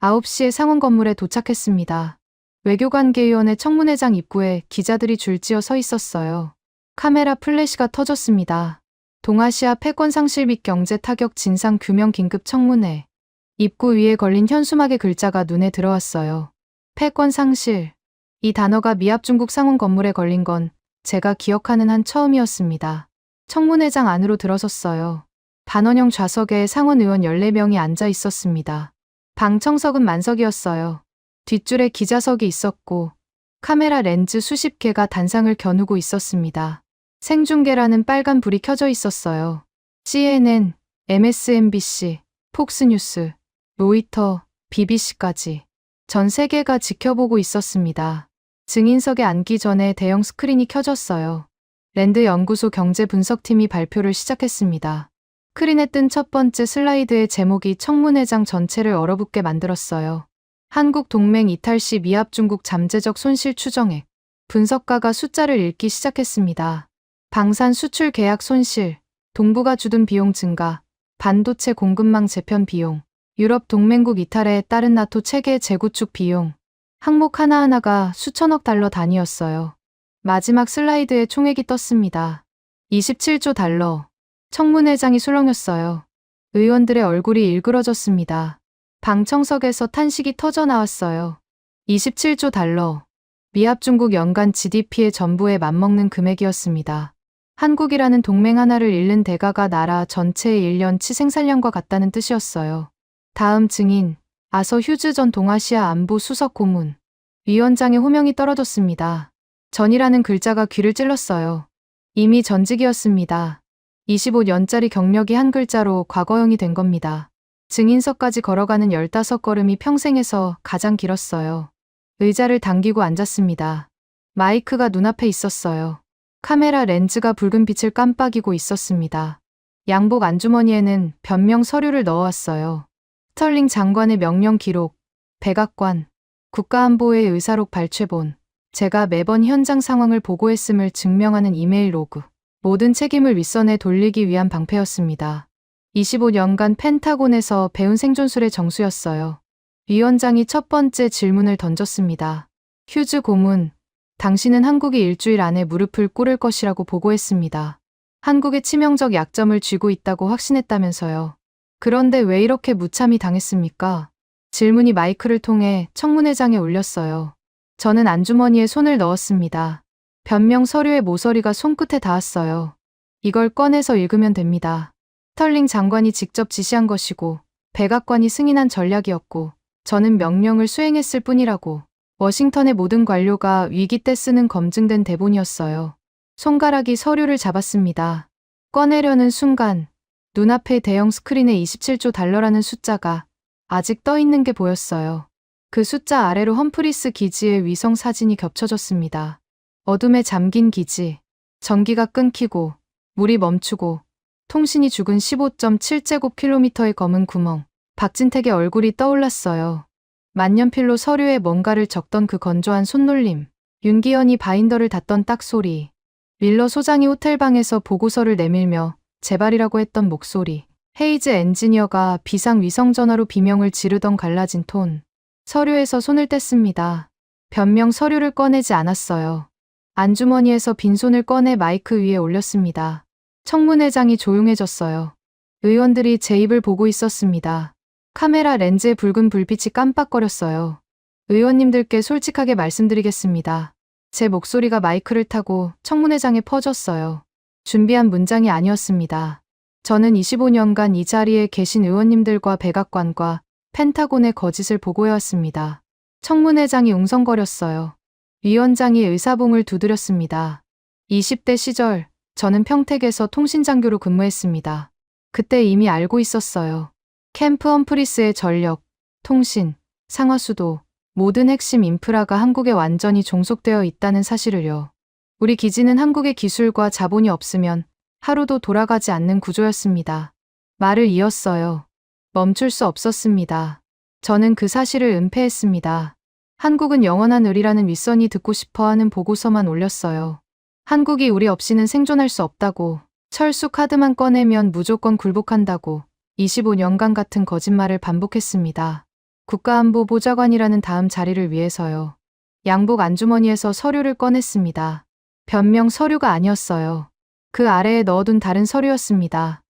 9시에 상원 건물에 도착했습니다. 외교관계위원회 청문회장 입구에 기자들이 줄지어 서 있었어요. 카메라 플래시가 터졌습니다. 동아시아 패권 상실 및 경제 타격 진상 규명 긴급 청문회. 입구 위에 걸린 현수막의 글자가 눈에 들어왔어요. 패권 상실. 이 단어가 미합 중국 상원 건물에 걸린 건 제가 기억하는 한 처음이었습니다. 청문회장 안으로 들어섰어요. 반원형 좌석에 상원 의원 14명이 앉아 있었습니다. 방청석은 만석이었어요. 뒷줄에 기자석이 있었고 카메라 렌즈 수십 개가 단상을 겨누고 있었습니다. 생중계라는 빨간 불이 켜져 있었어요. CNN, MSNBC, 폭스뉴스, 로이터, BBC까지 전 세계가 지켜보고 있었습니다. 증인석에 앉기 전에 대형 스크린이 켜졌어요. 랜드 연구소 경제분석팀이 발표를 시작했습니다. 스크린에 뜬 첫 번째 슬라이드의 제목이 청문회장 전체를 얼어붙게 만들었어요. 한국 동맹 이탈 시 미합 중국 잠재적 손실 추정액. 분석가가 숫자를 읽기 시작했습니다. 방산 수출 계약 손실, 동북아 주둔 비용 증가, 반도체 공급망 재편 비용, 유럽 동맹국 이탈에 따른 나토 체계 재구축 비용. 항목 하나하나가 수천억 달러 단위였어요. 마지막 슬라이드에 총액이 떴습니다. 27조 달러. 청문회장이 술렁였어요. 의원들의 얼굴이 일그러졌습니다. 방청석에서 탄식이 터져 나왔어요. 27조 달러. 미합 중국 연간 GDP의 전부에 맞먹는 금액이었습니다. 한국이라는 동맹 하나를 잃는 대가가 나라 전체의 1년치 생산량과 같다는 뜻이었어요. 다음 증인, 아서 휴즈 전 동아시아 안보 수석 고문. 위원장의 호명이 떨어졌습니다. 전이라는 글자가 귀를 찔렀어요. 이미 전직이었습니다. 25년짜리 경력이 한 글자로 과거형이 된 겁니다. 증인석까지 걸어가는 15걸음이 평생에서 가장 길었어요. 의자를 당기고 앉았습니다. 마이크가 눈앞에 있었어요. 카메라 렌즈가 붉은 빛을 깜빡이고 있었습니다. 양복 안주머니에는 변명 서류를 넣어왔어요. 스털링 장관의 명령 기록, 백악관, 국가안보의 의사록 발췌본, 제가 매번 현장 상황을 보고했음을 증명하는 이메일 로그. 모든 책임을 윗선에 돌리기 위한 방패였습니다. 25년간 펜타곤에서 배운 생존술의 정수였어요. 위원장이 첫 번째 질문을 던졌습니다. 휴즈 고문, 당신은 한국이 일주일 안에 무릎을 꿇을 것이라고 보고했습니다. 한국의 치명적 약점을 쥐고 있다고 확신했다면서요. 그런데 왜 이렇게 무참히 당했습니까? 질문이 마이크를 통해 청문회장에 울렸어요. 저는 안주머니에 손을 넣었습니다. 변명 서류의 모서리가 손끝에 닿았어요. 이걸 꺼내서 읽으면 됩니다. 스털링 장관이 직접 지시한 것이고 백악관이 승인한 전략이었고 저는 명령을 수행했을 뿐이라고. 워싱턴의 모든 관료가 위기 때 쓰는 검증된 대본이었어요. 손가락이 서류를 잡았습니다. 꺼내려는 순간 눈앞의 대형 스크린에 27조 달러라는 숫자가 아직 떠 있는 게 보였어요. 그 숫자 아래로 험프리스 기지의 위성 사진이 겹쳐졌습니다. 어둠에 잠긴 기지, 전기가 끊기고 물이 멈추고 통신이 죽은 15.7제곱킬로미터의 검은 구멍. 박진택의 얼굴이 떠올랐어요. 만년필로 서류에 뭔가를 적던 그 건조한 손놀림. 윤기현이 바인더를 닫던 딱 소리. 밀러 소장이 호텔방에서 보고서를 내밀며 제발이라고 했던 목소리. 헤이즈 엔지니어가 비상위성전화로 비명을 지르던 갈라진 톤. 서류에서 손을 뗐습니다. 변명 서류를 꺼내지 않았어요. 안주머니에서 빈손을 꺼내 마이크 위에 올렸습니다. 청문회장이 조용해졌어요. 의원들이 제 입을 보고 있었습니다. 카메라 렌즈의 붉은 불빛이 깜빡거렸어요. 의원님들께 솔직하게 말씀드리겠습니다. 제 목소리가 마이크를 타고 청문회장에 퍼졌어요. 준비한 문장이 아니었습니다. 저는 25년간 이 자리에 계신 의원님들과 백악관과 펜타곤의 거짓을 보고해왔습니다. 청문회장이 웅성거렸어요. 위원장이 의사봉을 두드렸습니다. 20대 시절 저는 평택에서 통신장교로 근무했습니다. 그때 이미 알고 있었어요. 캠프 험프리스의 전력, 통신, 상하수도, 모든 핵심 인프라가 한국에 완전히 종속되어 있다는 사실을요. 우리 기지는 한국의 기술과 자본이 없으면 하루도 돌아가지 않는 구조였습니다. 말을 이었어요. 멈출 수 없었습니다. 저는 그 사실을 은폐했습니다. 한국은 영원한 을이라는 윗선이 듣고 싶어하는 보고서만 올렸어요. 한국이 우리 없이는 생존할 수 없다고, 철수 카드만 꺼내면 무조건 굴복한다고 25년간 같은 거짓말을 반복했습니다. 국가안보보좌관이라는 다음 자리를 위해서요. 양복 안주머니에서 서류를 꺼냈습니다. 변명 서류가 아니었어요. 그 아래에 넣어둔 다른 서류였습니다.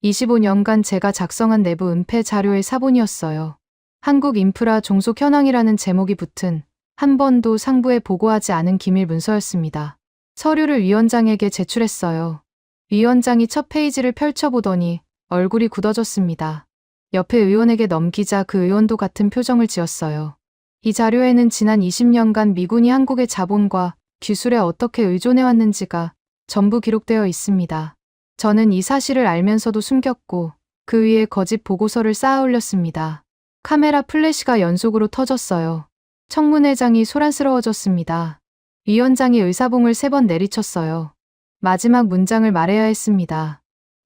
25년간 제가 작성한 내부 은폐 자료의 사본이었어요. 한국 인프라 종속 현황이라는 제목이 붙은 한 번도 상부에 보고하지 않은 기밀 문서였습니다. 서류를 위원장에게 제출했어요. 위원장이 첫 페이지를 펼쳐보더니 얼굴이 굳어졌습니다. 옆에 의원에게 넘기자 그 의원도 같은 표정을 지었어요. 이 자료에는 지난 20년간 미군이 한국의 자본과 기술에 어떻게 의존해왔는지가 전부 기록되어 있습니다. 저는 이 사실을 알면서도 숨겼고 그 위에 거짓 보고서를 쌓아 올렸습니다. 카메라 플래시가 연속으로 터졌어요. 청문회장이 소란스러워졌습니다. 위원장이 의사봉을 3번 내리쳤어요. 마지막 문장을 말해야 했습니다.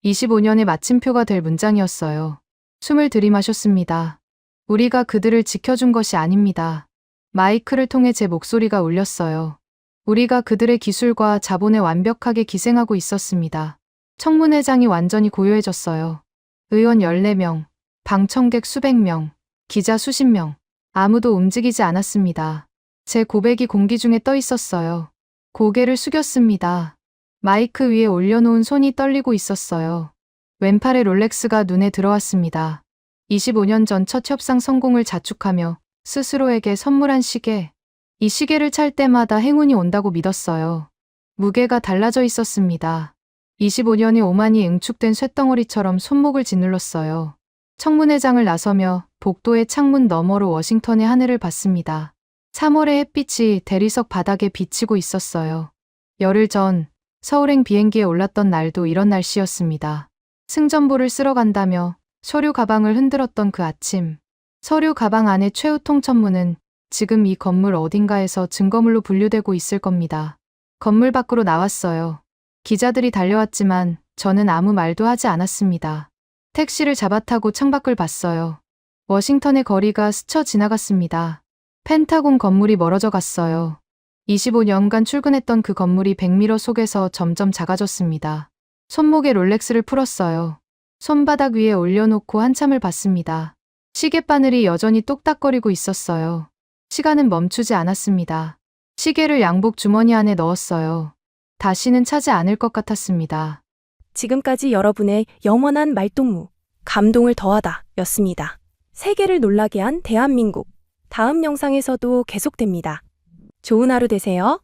25년의 마침표가 될 문장이었어요. 숨을 들이마셨습니다. 우리가 그들을 지켜준 것이 아닙니다. 마이크를 통해 제 목소리가 울렸어요. 우리가 그들의 기술과 자본에 완벽하게 기생하고 있었습니다. 청문회장이 완전히 고요해졌어요. 의원 14명, 방청객 수백 명, 기자 수십 명. 아무도 움직이지 않았습니다. 제 고백이 공기 중에 떠 있었어요. 고개를 숙였습니다. 마이크 위에 올려놓은 손이 떨리고 있었어요. 왼팔에 롤렉스가 눈에 들어왔습니다. 25년 전 첫 협상 성공을 자축하며 스스로에게 선물한 시계. 이 시계를 찰 때마다 행운이 온다고 믿었어요. 무게가 달라져 있었습니다. 25년이 오만이 응축된 쇳덩어리처럼 손목을 짓눌렀어요. 청문회장을 나서며 복도의 창문 너머로 워싱턴의 하늘을 봤습니다. 3월의 햇빛이 대리석 바닥에 비치고 있었어요. 열흘 전 서울행 비행기에 올랐던 날도 이런 날씨였습니다. 승전보를 쓰러 간다며 서류 가방을 흔들었던 그 아침. 서류 가방 안에 최우통 천문은 지금 이 건물 어딘가에서 증거물로 분류되고 있을 겁니다. 건물 밖으로 나왔어요. 기자들이 달려왔지만 저는 아무 말도 하지 않았습니다. 택시를 잡아타고 창밖을 봤어요. 워싱턴의 거리가 스쳐 지나갔습니다. 펜타곤 건물이 멀어져 갔어요. 25년간 출근했던 그 건물이 백미러 속에서 점점 작아졌습니다. 손목에 롤렉스를 풀었어요. 손바닥 위에 올려놓고 한참을 봤습니다. 시계바늘이 여전히 똑딱거리고 있었어요. 시간은 멈추지 않았습니다. 시계를 양복 주머니 안에 넣었어요. 다시는 차지 않을 것 같았습니다. 지금까지 여러분의 영원한 말동무, 감동을 더하다 였습니다. 세계를 놀라게 한 대한민국. 다음 영상에서도 계속됩니다. 좋은 하루 되세요.